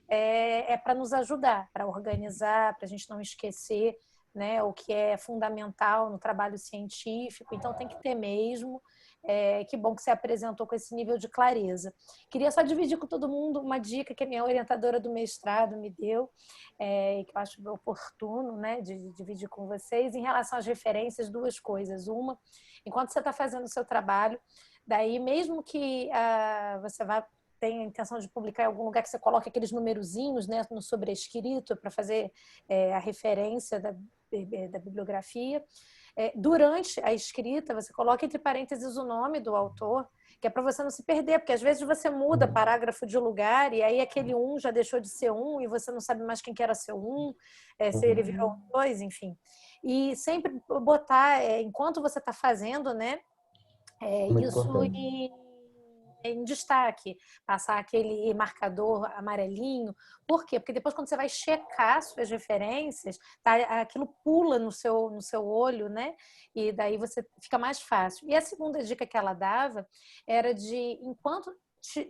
é para nos ajudar, para organizar, para a gente não esquecer, né, o que é fundamental no trabalho científico, então tem que ter mesmo. Que bom que você apresentou com esse nível de clareza. Queria só dividir com todo mundo uma dica que a minha orientadora do mestrado me deu, que eu acho oportuno, né, de dividir com vocês, em relação às referências, duas coisas. Uma, enquanto você está fazendo o seu trabalho, daí mesmo que você tenha a intenção de publicar em algum lugar que você coloque aqueles numerozinhos, né, no sobrescrito para fazer a referência da bibliografia, durante a escrita, você coloca entre parênteses o nome do autor, que é para você não se perder, porque às vezes você muda parágrafo de lugar e aí aquele um já deixou de ser um e você não sabe mais quem que era seu um, se ele virou dois, enfim. E sempre botar, enquanto você está fazendo, né, isso em destaque, passar aquele marcador amarelinho. Por quê? Porque depois, quando você vai checar suas referências, aquilo pula no seu olho, né? E daí você fica mais fácil. E a segunda dica que ela dava era de, enquanto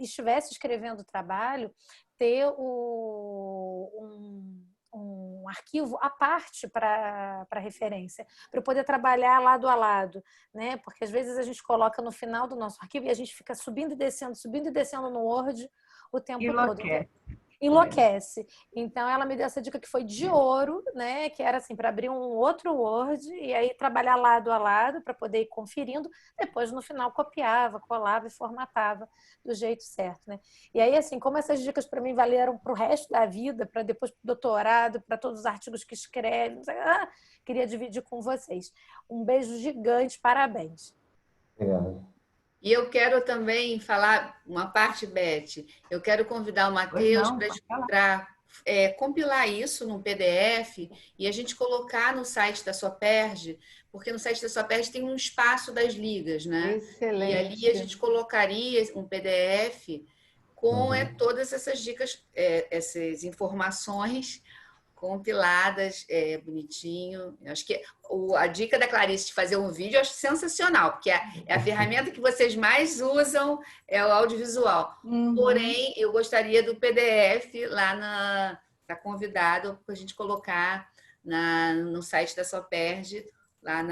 estivesse escrevendo o trabalho, ter um arquivo à parte para referência, para eu poder trabalhar lado a lado, né? Porque às vezes a gente coloca no final do nosso arquivo e a gente fica subindo e descendo no Word o tempo todo. Enlouquece. Então, ela me deu essa dica que foi de ouro, né? Que era assim, para abrir um outro Word e aí trabalhar lado a lado para poder ir conferindo. Depois, no final, copiava, colava e formatava do jeito certo, né? E aí, assim, como essas dicas para mim valeram para o resto da vida, para depois para o doutorado, para todos os artigos que escreve, queria dividir com vocês. Um beijo gigante, parabéns. Obrigado. E eu quero também falar uma parte, Beth. Eu quero convidar o Matheus para compilar isso num PDF e a gente colocar no site da Soperj, porque no site da Soperj tem um espaço das ligas, né? Excelente. E ali a gente colocaria um PDF com todas essas dicas, essas informações compiladas, bonitinho. Eu acho que a dica da Clarice de fazer um vídeo eu acho sensacional, porque é a ferramenta que vocês mais usam, é o audiovisual. Porém, eu gostaria do PDF lá está convidado para a gente colocar no site da Soperj, lá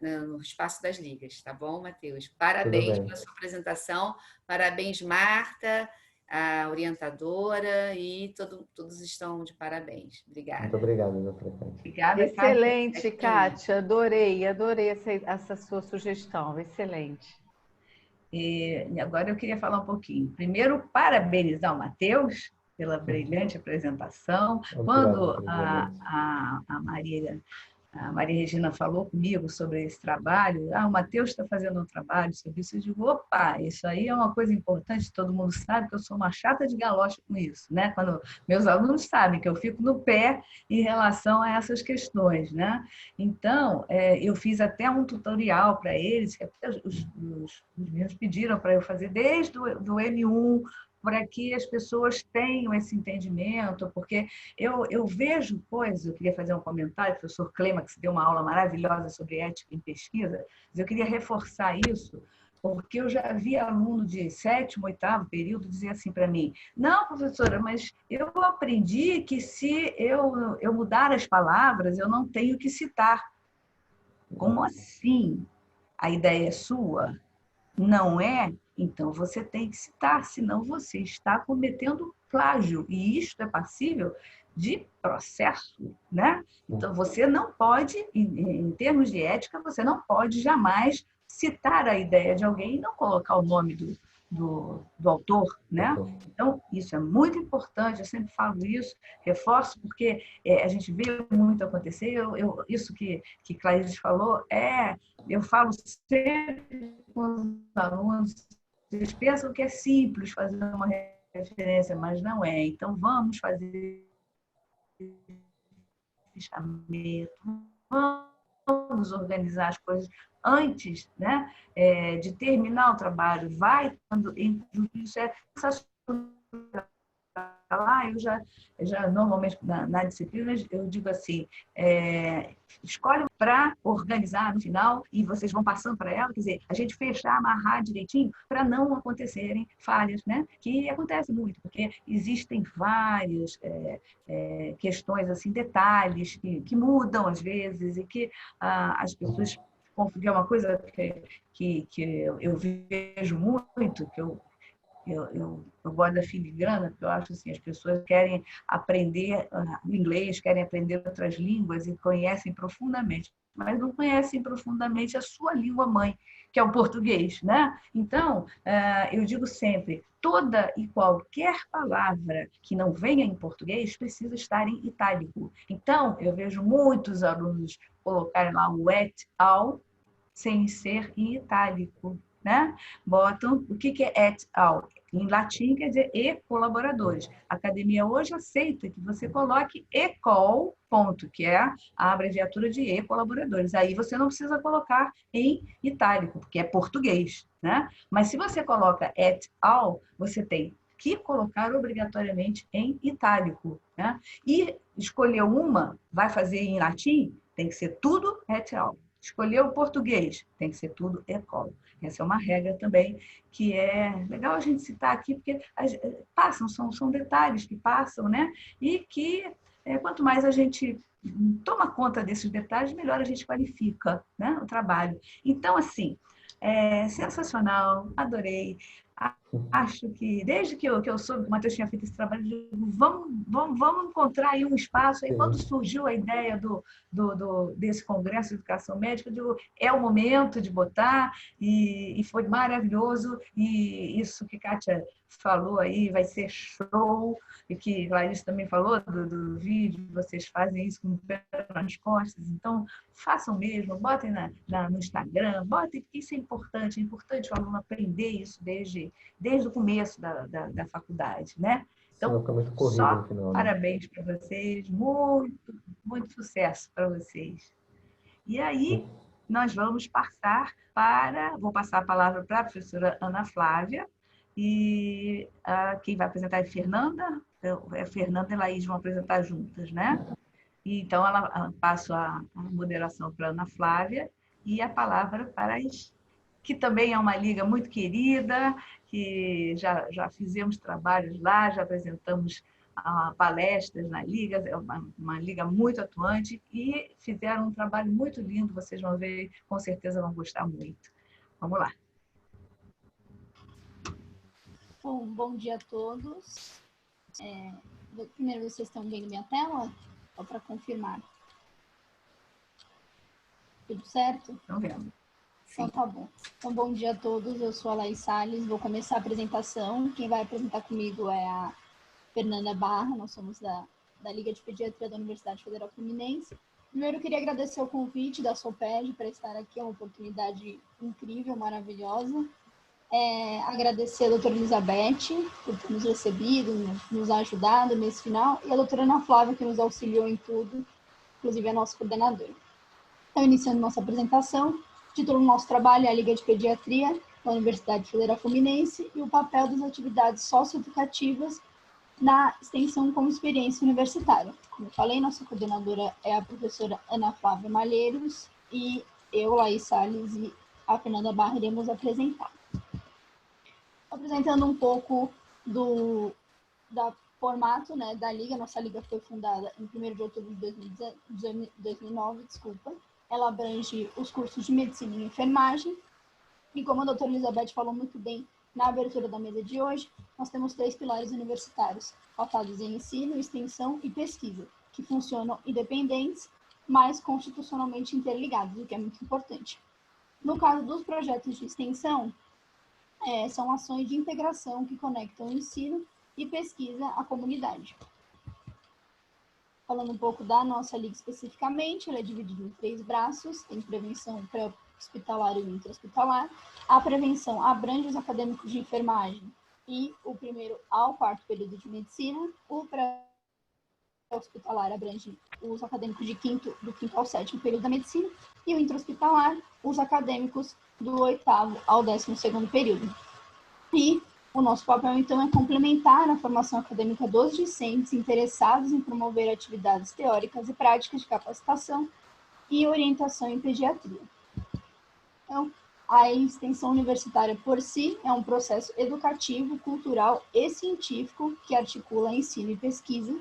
no espaço das ligas, tá bom, Matheus? Parabéns pela sua apresentação, parabéns, Marta, a orientadora, e todos estão de parabéns. Obrigada. Muito obrigado, doutora Kátia. Obrigada, Excelente, Kátia. Adorei essa sua sugestão. Excelente. E agora eu queria falar um pouquinho. Primeiro, parabenizar o Matheus pela brilhante apresentação. Quando a Maria Regina falou comigo sobre esse trabalho, o Matheus está fazendo um trabalho sobre isso, eu digo, opa, isso aí é uma coisa importante, todo mundo sabe que eu sou uma chata de galocha com isso, né? Quando meus alunos sabem que eu fico no pé em relação a essas questões, né? Então, eu fiz até um tutorial para eles, que os meninos pediram para eu fazer desde do M1, para que as pessoas tenham esse entendimento, porque eu vejo coisas, eu queria fazer um comentário, o professor Clemax deu uma aula maravilhosa sobre ética em pesquisa, mas eu queria reforçar isso, porque eu já vi aluno de 7º, 8º período dizer assim para mim, não, professora, mas eu aprendi que se eu mudar as palavras, eu não tenho que citar. Como assim? A ideia é sua? Não é? Então, você tem que citar, senão você está cometendo plágio. E isto é passível de processo, né? Então, você não pode, em termos de ética, você não pode jamais citar a ideia de alguém e não colocar o nome do autor, né? Então, isso é muito importante, eu sempre falo isso, reforço, porque a gente vê muito acontecer, isso que Clarice falou, eu falo sempre com os alunos, eles pensam que é simples fazer uma referência, mas não é. Então, vamos fazer fichamento, vamos organizar as coisas antes, né, de terminar o trabalho. Vai quando isso é lá, eu já normalmente na disciplina eu digo assim, escolhe para organizar no final e vocês vão passando para ela, quer dizer, a gente fechar, amarrar direitinho para não acontecerem falhas, né? Que acontece muito, porque existem várias questões, assim, detalhes que mudam às vezes e que as pessoas confundem. É uma coisa que eu vejo muito, que eu gosto da filigrana, porque eu acho assim, as pessoas querem aprender o inglês, querem aprender outras línguas e conhecem profundamente, mas não conhecem profundamente a sua língua mãe, que é o português, né? Então, eu digo sempre, toda e qualquer palavra que não venha em português precisa estar em itálico. Então, eu vejo muitos alunos colocarem lá o et al sem ser em itálico, né? Botam o que é et al. Em latim quer dizer e colaboradores. A academia hoje aceita que você coloque ecol, ponto, que é a abreviatura de e colaboradores. Aí você não precisa colocar em itálico, porque é português, né? Mas se você coloca et al, você tem que colocar obrigatoriamente em itálico, né? E escolheu uma, vai fazer em latim, tem que ser tudo et al. Escolheu o português, tem que ser tudo ecol. Essa é uma regra também que é legal a gente citar aqui, porque passam, são detalhes que passam, né? E que quanto mais a gente toma conta desses detalhes, melhor a gente qualifica, né, o trabalho. Então, assim, sensacional, adorei. Acho que, desde que eu soube que o Matheus tinha feito esse trabalho, eu digo, vamos encontrar aí um espaço. Aí, quando surgiu a ideia desse Congresso de Educação Médica, eu digo, é o momento de botar, e foi maravilhoso. E isso que Kátia falou aí vai ser show, e que Larissa também falou do vídeo, vocês fazem isso com o pé nas costas, então façam mesmo, botem no Instagram, botem, porque isso é importante o aluno aprender isso desde o começo da faculdade, né? Então, só parabéns para vocês, muito, muito sucesso para vocês. E aí, nós vamos vou passar a palavra para a professora Ana Flávia, e quem vai apresentar é Fernanda, Fernanda e Laís vão apresentar juntas, né? E, então, passo a moderação para a Ana Flávia e a palavra para a que também é uma liga muito querida, que já fizemos trabalhos lá, já apresentamos palestras na liga, é uma liga muito atuante, e fizeram um trabalho muito lindo, vocês vão ver, com certeza vão gostar muito. Vamos lá. Bom dia a todos. Primeiro, vocês estão vendo minha tela? Só para confirmar. Tudo certo? Estão vendo. Então, tá bom. Então, bom dia a todos. Eu sou a Laís Salles. Vou começar a apresentação. Quem vai apresentar comigo é a Fernanda Barra. Nós somos da Liga de Pediatria da Universidade Federal Fluminense. Primeiro, eu queria agradecer o convite da SOPED para estar aqui. É uma oportunidade incrível, maravilhosa. Agradecer a doutora Elizabeth por ter nos recebido, nos ajudado nesse final, e a doutora Ana Flávia, que nos auxiliou em tudo, inclusive a nossa coordenadora. Então, iniciando nossa apresentação, o título do nosso trabalho é a Liga de Pediatria da Universidade Federal Fluminense e o papel das atividades socioeducativas na extensão como experiência universitária. Como eu falei, nossa coordenadora é a professora Ana Flávia Malheiros e eu, Laís Salles, e a Fernanda Barra iremos apresentar. Apresentando um pouco do formato, né, da Liga. Nossa Liga foi fundada em 1º de outubro de 2009, Ela abrange os cursos de Medicina e Enfermagem. E como a doutora Elizabeth falou muito bem Na abertura da mesa de hoje, nós temos 3 pilares universitários, pautados em ensino, extensão e pesquisa, que funcionam independentes, mas constitucionalmente interligados, o que é muito importante. No caso dos projetos de extensão, são ações de integração que conectam o ensino e pesquisa à comunidade. Falando um pouco da nossa liga especificamente, ela é dividida em 3 braços, tem prevenção pré-hospitalar e intra-hospitalar. A prevenção abrange os acadêmicos de enfermagem e o 1º ao 4º período de medicina. O pré-hospitalar abrange os acadêmicos do 5º ao 7º período da medicina e o intra-hospitalar, os acadêmicos do 8º ao 12º período. E o nosso papel, então, é complementar a formação acadêmica dos discentes interessados em promover atividades teóricas e práticas de capacitação e orientação em pediatria. Então, a extensão universitária por si é um processo educativo, cultural e científico que articula ensino e pesquisa,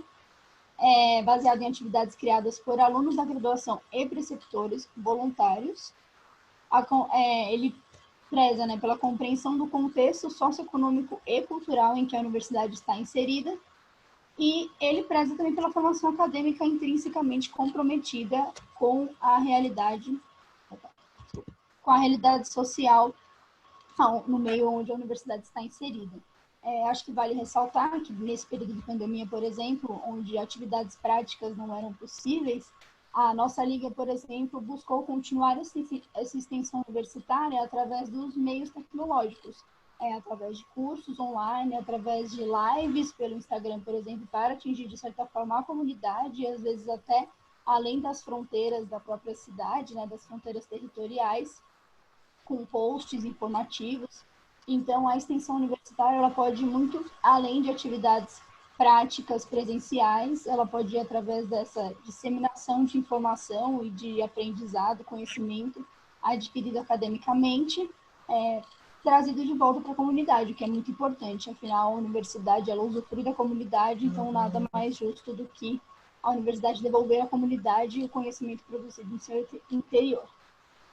baseado em atividades criadas por alunos da graduação e preceptores voluntários. Ele preza, pela compreensão do contexto socioeconômico e cultural em que a universidade está inserida, e ele preza também pela formação acadêmica intrinsecamente comprometida com a realidade social no meio onde a universidade está inserida. Acho que vale ressaltar que nesse período de pandemia, por exemplo, onde atividades práticas não eram possíveis, a nossa liga, por exemplo, buscou continuar essa extensão universitária através dos meios tecnológicos, através de cursos online, através de lives pelo Instagram, por exemplo, para atingir, de certa forma, a comunidade, e às vezes até além das fronteiras da própria cidade, das fronteiras territoriais, com posts informativos. Então, a extensão universitária ela pode ir muito além de atividades práticas presenciais, ela pode ir através dessa disseminação de informação e de aprendizado, conhecimento adquirido academicamente, trazido de volta para a comunidade, o que é muito importante. Afinal, a universidade ela usufrui da comunidade, então nada mais justo do que a universidade devolver à comunidade o conhecimento produzido em seu interior.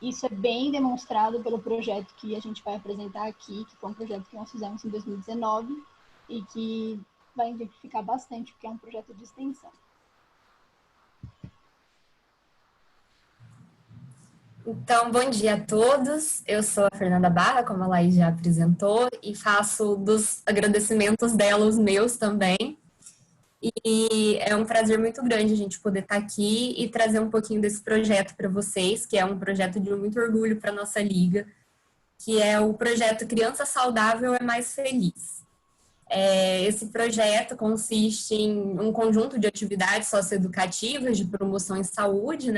Isso é bem demonstrado pelo projeto que a gente vai apresentar aqui, que foi um projeto que nós fizemos em 2019 e que vai exemplificar bastante, porque é um projeto de extensão. Então, bom dia a todos. Eu sou a Fernanda Barra, como a Laís já apresentou, e faço dos agradecimentos dela os meus também. E é um prazer muito grande a gente poder estar aqui e trazer um pouquinho desse projeto para vocês, que é um projeto de muito orgulho para a nossa liga, que é o projeto Criança Saudável é Mais Feliz. Esse projeto consiste em um conjunto de atividades socioeducativas de promoção em saúde,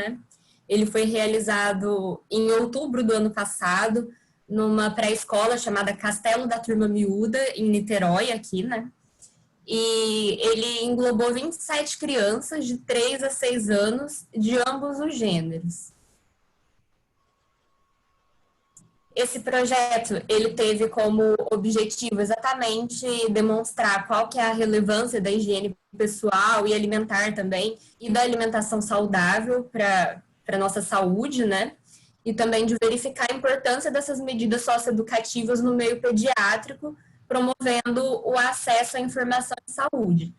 Ele foi realizado em outubro do ano passado, numa pré-escola chamada Castelo da Turma Miúda, em Niterói, aqui, E ele englobou 27 crianças de 3 a 6 anos, de ambos os gêneros. Esse projeto, ele teve como objetivo exatamente demonstrar qual que é a relevância da higiene pessoal e alimentar também, e da alimentação saudável para a nossa saúde, E também de verificar a importância dessas medidas socioeducativas no meio pediátrico, promovendo o acesso à informação em saúde.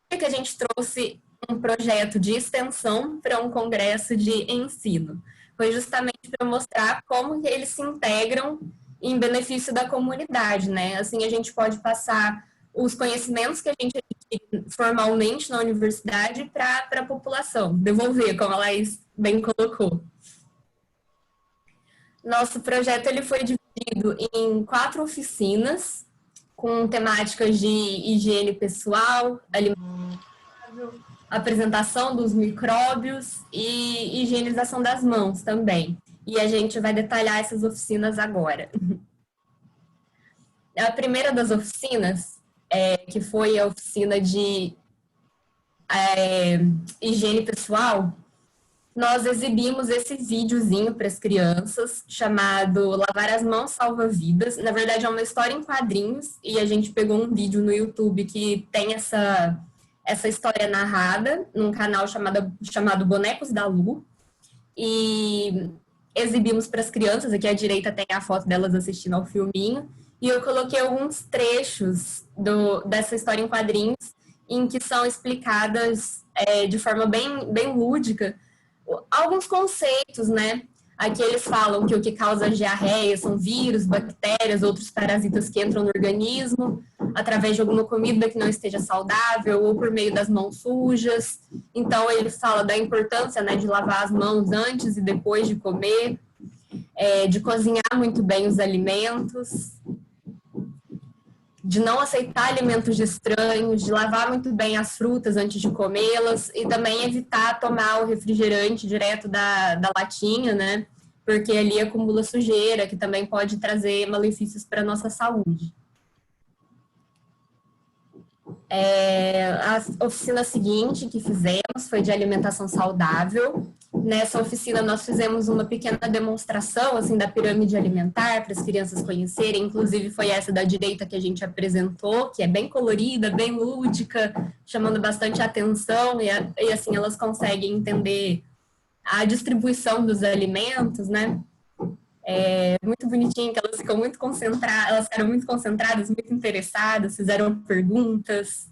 Por que a gente trouxe um projeto de extensão para um congresso de ensino? Foi justamente para mostrar como que eles se integram em benefício da comunidade, Assim, a gente pode passar os conhecimentos que a gente adquire formalmente na universidade para a população, devolver, como a Laís bem colocou. Nosso projeto ele foi dividido em 4 oficinas, com temáticas de higiene pessoal, alimentação, apresentação dos micróbios e higienização das mãos também. E a gente vai detalhar essas oficinas agora. A primeira das oficinas, que foi a oficina de higiene pessoal, nós exibimos esse videozinho para as crianças, chamado Lavar as Mãos Salva Vidas. Na verdade, é uma história em quadrinhos, e a gente pegou um vídeo no YouTube que tem essa história narrada, num canal chamado Bonecos da Lu, e exibimos para as crianças. Aqui à direita tem a foto delas assistindo ao filminho, e eu coloquei alguns trechos dessa história em quadrinhos em que são explicadas de forma bem lúdica alguns conceitos, né? Aqui eles falam que o que causa diarreia são vírus, bactérias, outros parasitas que entram no organismo através de alguma comida que não esteja saudável ou por meio das mãos sujas. Então, ele fala da importância, né, de lavar as mãos antes e depois de comer, de cozinhar muito bem os alimentos, de não aceitar alimentos de estranhos, de lavar muito bem as frutas antes de comê-las e também evitar tomar o refrigerante direto da latinha, né? Porque ali acumula sujeira, que também pode trazer malefícios para a nossa saúde. A oficina seguinte que fizemos foi de alimentação saudável. Nessa oficina nós fizemos uma pequena demonstração assim, da pirâmide alimentar para as crianças conhecerem, inclusive foi essa da direita que a gente apresentou, que é bem colorida, bem lúdica, chamando bastante atenção e assim elas conseguem entender a distribuição dos alimentos, né? Muito bonitinho, que elas ficam muito concentradas, elas ficaram muito concentradas, muito interessadas, fizeram perguntas.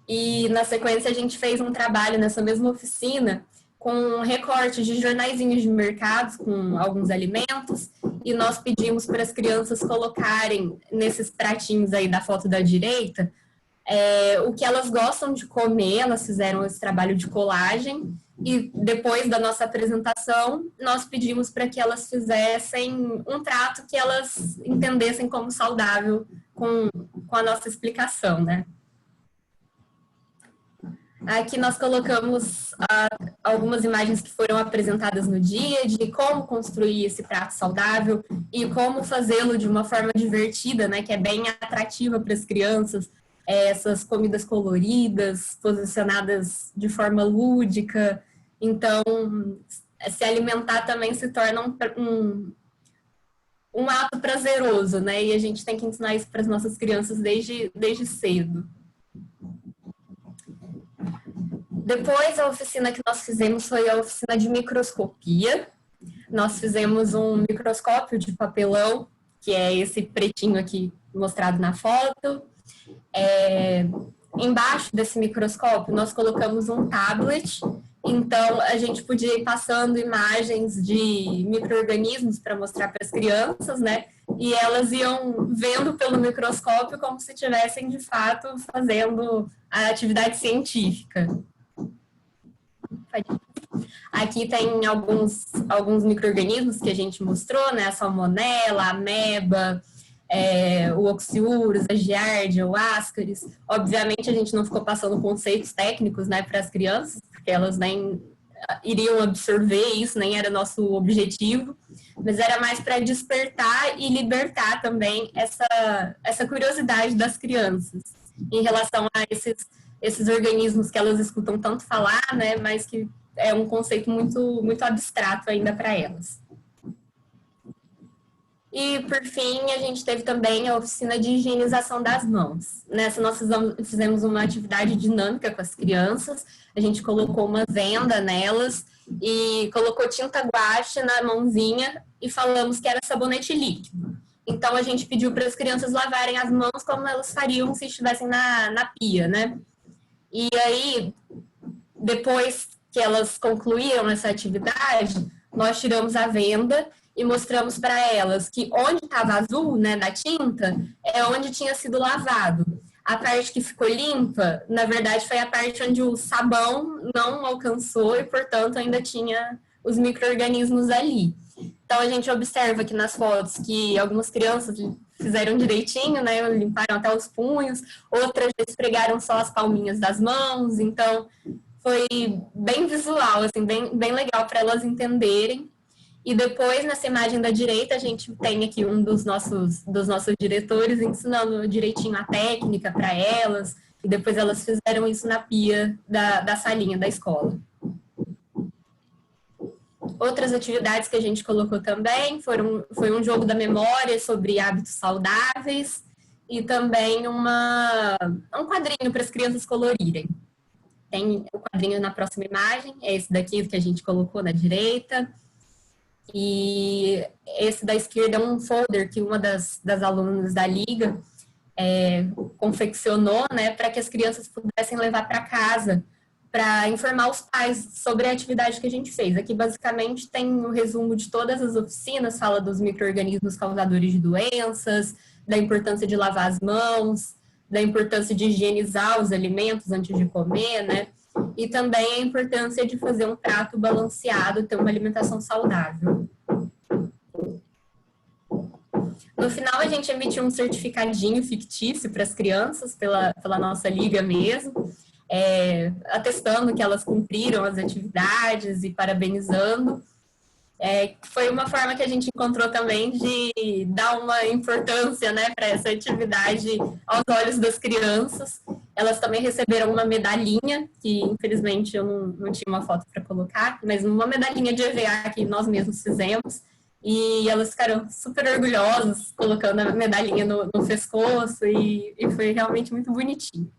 E na sequência a gente fez um trabalho nessa mesma oficina com recortes de jornaizinhos de mercados com alguns alimentos e nós pedimos para as crianças colocarem nesses pratinhos aí da foto da direita o que elas gostam de comer. Elas fizeram esse trabalho de colagem e depois da nossa apresentação nós pedimos para que elas fizessem um prato que elas entendessem como saudável com a nossa explicação, né? Aqui nós colocamos algumas imagens que foram apresentadas no dia de como construir esse prato saudável e como fazê-lo de uma forma divertida, né, que é bem atrativa para as crianças, essas comidas coloridas, posicionadas de forma lúdica. Então, se alimentar também se torna um ato prazeroso, né, e a gente tem que ensinar isso para as nossas crianças desde cedo. Depois, a oficina que nós fizemos foi a oficina de microscopia. Nós fizemos um microscópio de papelão, que é esse pretinho aqui mostrado na foto. Embaixo desse microscópio, nós colocamos um tablet. Então, a gente podia ir passando imagens de micro-organismos para mostrar para as crianças, né? E elas iam vendo pelo microscópio como se estivessem, de fato, fazendo a atividade científica. Aqui tem alguns micro-organismos que a gente mostrou, né? A salmonela, a ameba, o oxiurus, a giardia, o ascaris. Obviamente, a gente não ficou passando conceitos técnicos, né, para as crianças, porque elas nem iriam absorver isso, nem era nosso objetivo, mas era mais para despertar e libertar também essa curiosidade das crianças em relação a esses organismos que elas escutam tanto falar, né, mas que é um conceito muito, muito abstrato ainda para elas. E, por fim, a gente teve também a oficina de higienização das mãos. Nessa, nós fizemos uma atividade dinâmica com as crianças, a gente colocou uma venda nelas e colocou tinta guache na mãozinha e falamos que era sabonete líquido. Então, a gente pediu para as crianças lavarem as mãos como elas fariam se estivessem na pia, né? E aí, depois que elas concluíram essa atividade, nós tiramos a venda e mostramos para elas que onde estava azul, né, na tinta, é onde tinha sido lavado. A parte que ficou limpa, na verdade, foi a parte onde o sabão não alcançou e, portanto, ainda tinha os micro-organismos ali. Então, a gente observa aqui nas fotos que algumas crianças fizeram direitinho, né, limparam até os punhos, outras esfregaram só as palminhas das mãos, então foi bem visual, assim, bem legal para elas entenderem. E depois, nessa imagem da direita, a gente tem aqui um dos nossos diretores ensinando direitinho a técnica para elas, e depois elas fizeram isso na pia da salinha da escola. Outras atividades que a gente colocou também foi um jogo da memória sobre hábitos saudáveis e também um quadrinho para as crianças colorirem. Tem o quadrinho na próxima imagem, é esse daqui que a gente colocou na direita. E esse da esquerda é um folder que uma das alunas da Liga confeccionou, né, para que as crianças pudessem levar para casa, para informar os pais sobre a atividade que a gente fez. Aqui, basicamente, tem um resumo de todas as oficinas, fala dos micro-organismos causadores de doenças, da importância de lavar as mãos, da importância de higienizar os alimentos antes de comer, né? E também a importância de fazer um prato balanceado, ter uma alimentação saudável. No final, a gente emitiu um certificadinho fictício para as crianças, pela nossa liga mesmo, atestando que elas cumpriram as atividades e parabenizando. Foi uma forma que a gente encontrou também de dar uma importância, né, para essa atividade aos olhos das crianças. Elas também receberam uma medalhinha, que infelizmente eu não tinha uma foto para colocar, mas uma medalhinha de EVA que nós mesmos fizemos. E elas ficaram super orgulhosas, colocando a medalhinha no pescoço, e foi realmente muito bonitinho.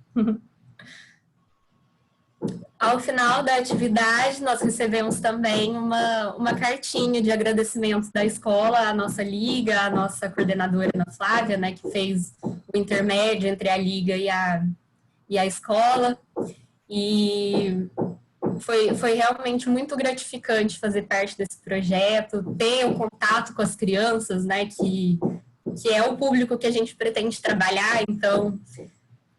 Ao final da atividade, nós recebemos também uma cartinha de agradecimento da escola, à nossa liga, à nossa coordenadora, Ana Flávia, né, que fez o intermédio entre a liga e a escola. E foi realmente muito gratificante fazer parte desse projeto, ter o contato com as crianças, né, que é o público que a gente pretende trabalhar, então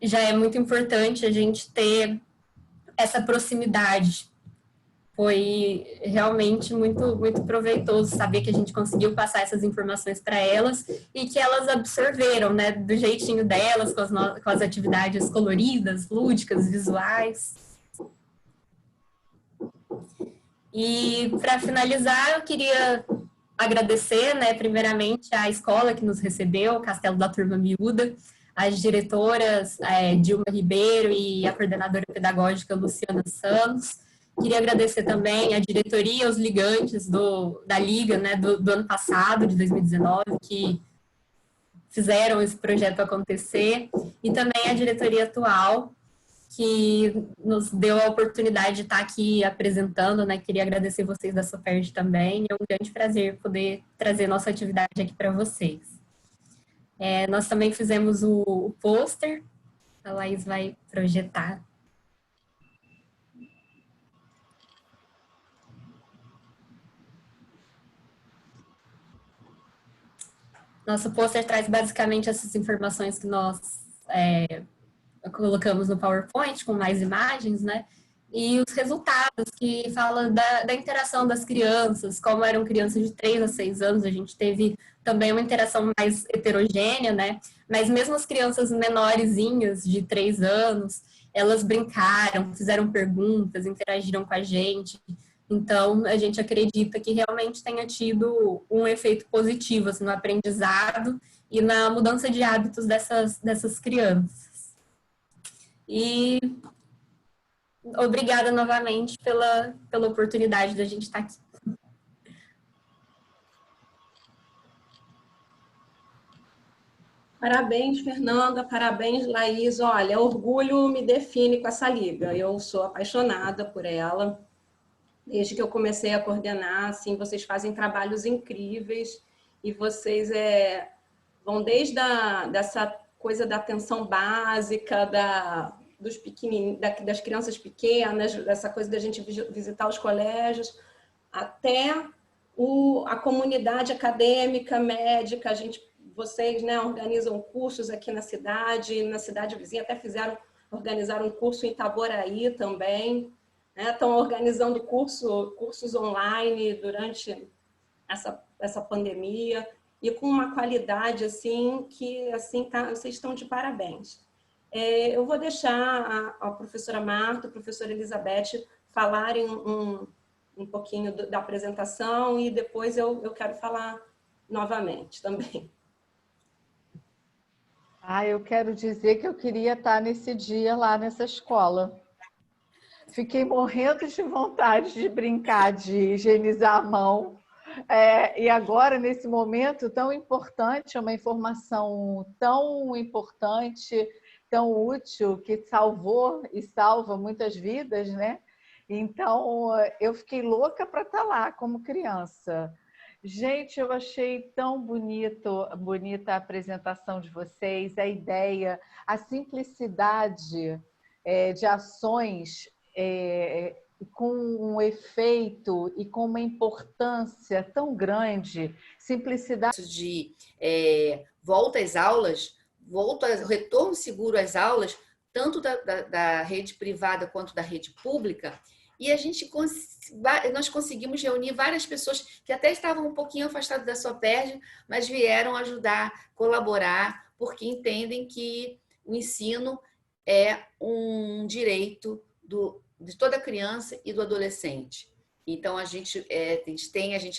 já é muito importante a gente ter essa proximidade. Foi realmente muito, muito proveitoso saber que a gente conseguiu passar essas informações para elas e que elas absorveram, né, do jeitinho delas, com as atividades coloridas, lúdicas, visuais. E, para finalizar, eu queria agradecer, né, primeiramente, à escola que nos recebeu, o Castelo da Turma Miúda, as diretoras Dilma Ribeiro e a coordenadora pedagógica Luciana Santos. Queria agradecer também à diretoria, os ligantes da Liga, né, do ano passado, de 2019, que fizeram esse projeto acontecer, e também à diretoria atual, que nos deu a oportunidade de estar aqui apresentando, né? Queria agradecer vocês da SOPERJ também. É um grande prazer poder trazer nossa atividade aqui para vocês. Nós também fizemos o pôster, a Laís vai projetar. Nosso pôster traz basicamente essas informações que nós colocamos no PowerPoint, com mais imagens, né? E os resultados, que fala da interação das crianças, como eram crianças de 3 a 6 anos, a gente teve também uma interação mais heterogênea, né? Mas mesmo as crianças menorzinhas, de 3 anos, elas brincaram, fizeram perguntas, interagiram com a gente. Então, a gente acredita que realmente tenha tido um efeito positivo assim, no aprendizado e na mudança de hábitos dessas crianças. E obrigada novamente pela oportunidade da gente estar aqui. Parabéns, Fernanda, parabéns, Laís. Olha, orgulho me define com essa liga. Eu sou apaixonada por ela. Desde que eu comecei a coordenar, assim, vocês fazem trabalhos incríveis e vocês vão desde dessa coisa da atenção básica, das crianças pequenas, dessa coisa da gente visitar os colégios, até a comunidade acadêmica, médica. Vocês, né, organizam cursos aqui na cidade vizinha, até organizaram um curso em Itaboraí também, né? Estão organizando cursos online durante essa pandemia, e com uma qualidade assim que assim vocês estão de parabéns. Eu vou deixar a professora Marta, a professora Elizabeth falarem um pouquinho da apresentação, e depois eu quero falar novamente também. Eu quero dizer que eu queria estar nesse dia lá nessa escola. Fiquei morrendo de vontade de brincar, de higienizar a mão. E agora, nesse momento tão importante, uma informação tão importante, tão útil, que salvou e salva muitas vidas, né? Então, eu fiquei louca para estar lá como criança. Gente, eu achei tão bonita a apresentação de vocês, a ideia, a simplicidade de ações com um efeito e com uma importância tão grande, simplicidade de volta às aulas, retorno seguro às aulas, tanto da rede privada quanto da rede pública, e nós conseguimos reunir várias pessoas que até estavam um pouquinho afastadas da SOPERJ, mas vieram ajudar, colaborar, porque entendem que o ensino é um direito de toda criança e do adolescente. Então, a gente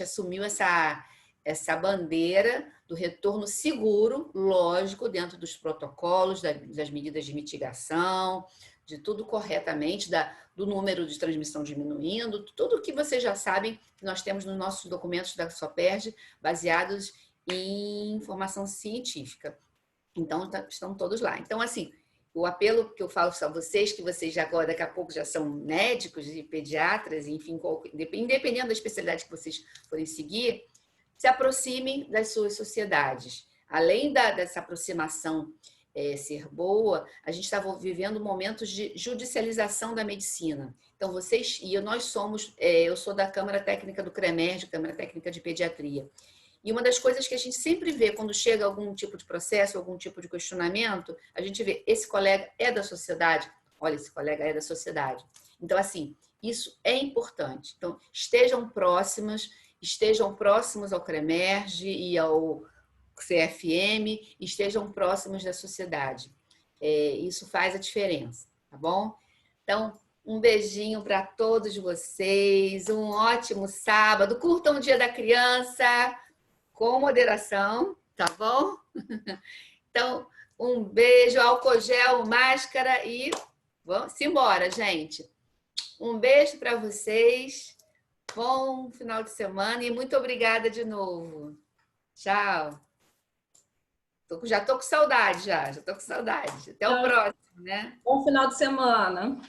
assumiu essa bandeira do retorno seguro, lógico, dentro dos protocolos, das medidas de mitigação, de tudo corretamente, do número de transmissão diminuindo, tudo que vocês já sabem que nós temos nos nossos documentos da SOPERJ, baseados em informação científica. Então, estão todos lá. Então, assim, o apelo que eu falo a vocês, que vocês agora, daqui a pouco, já são médicos e pediatras, enfim, independendo da especialidade que vocês forem seguir, se aproximem das suas sociedades. Além dessa aproximação ser boa, a gente estava vivendo momentos de judicialização da medicina. Então, eu sou da Câmara Técnica do CREMERG, Câmara Técnica de Pediatria. E uma das coisas que a gente sempre vê quando chega algum tipo de processo, algum tipo de questionamento, a gente vê, esse colega é da sociedade? Olha, esse colega é da sociedade. Então, assim, isso é importante. Então, estejam próximos ao CREMERG e ao CFM, estejam próximos da sociedade. Isso faz a diferença, tá bom? Então, um beijinho para todos vocês, um ótimo sábado, curtam o Dia da Criança, com moderação, tá bom? Então, um beijo, álcool gel, máscara e vamos embora, gente. Um beijo para vocês, bom final de semana e muito obrigada de novo. Tchau. Já tô com saudade, já tô com saudade. Até o próximo, né? Bom final de semana.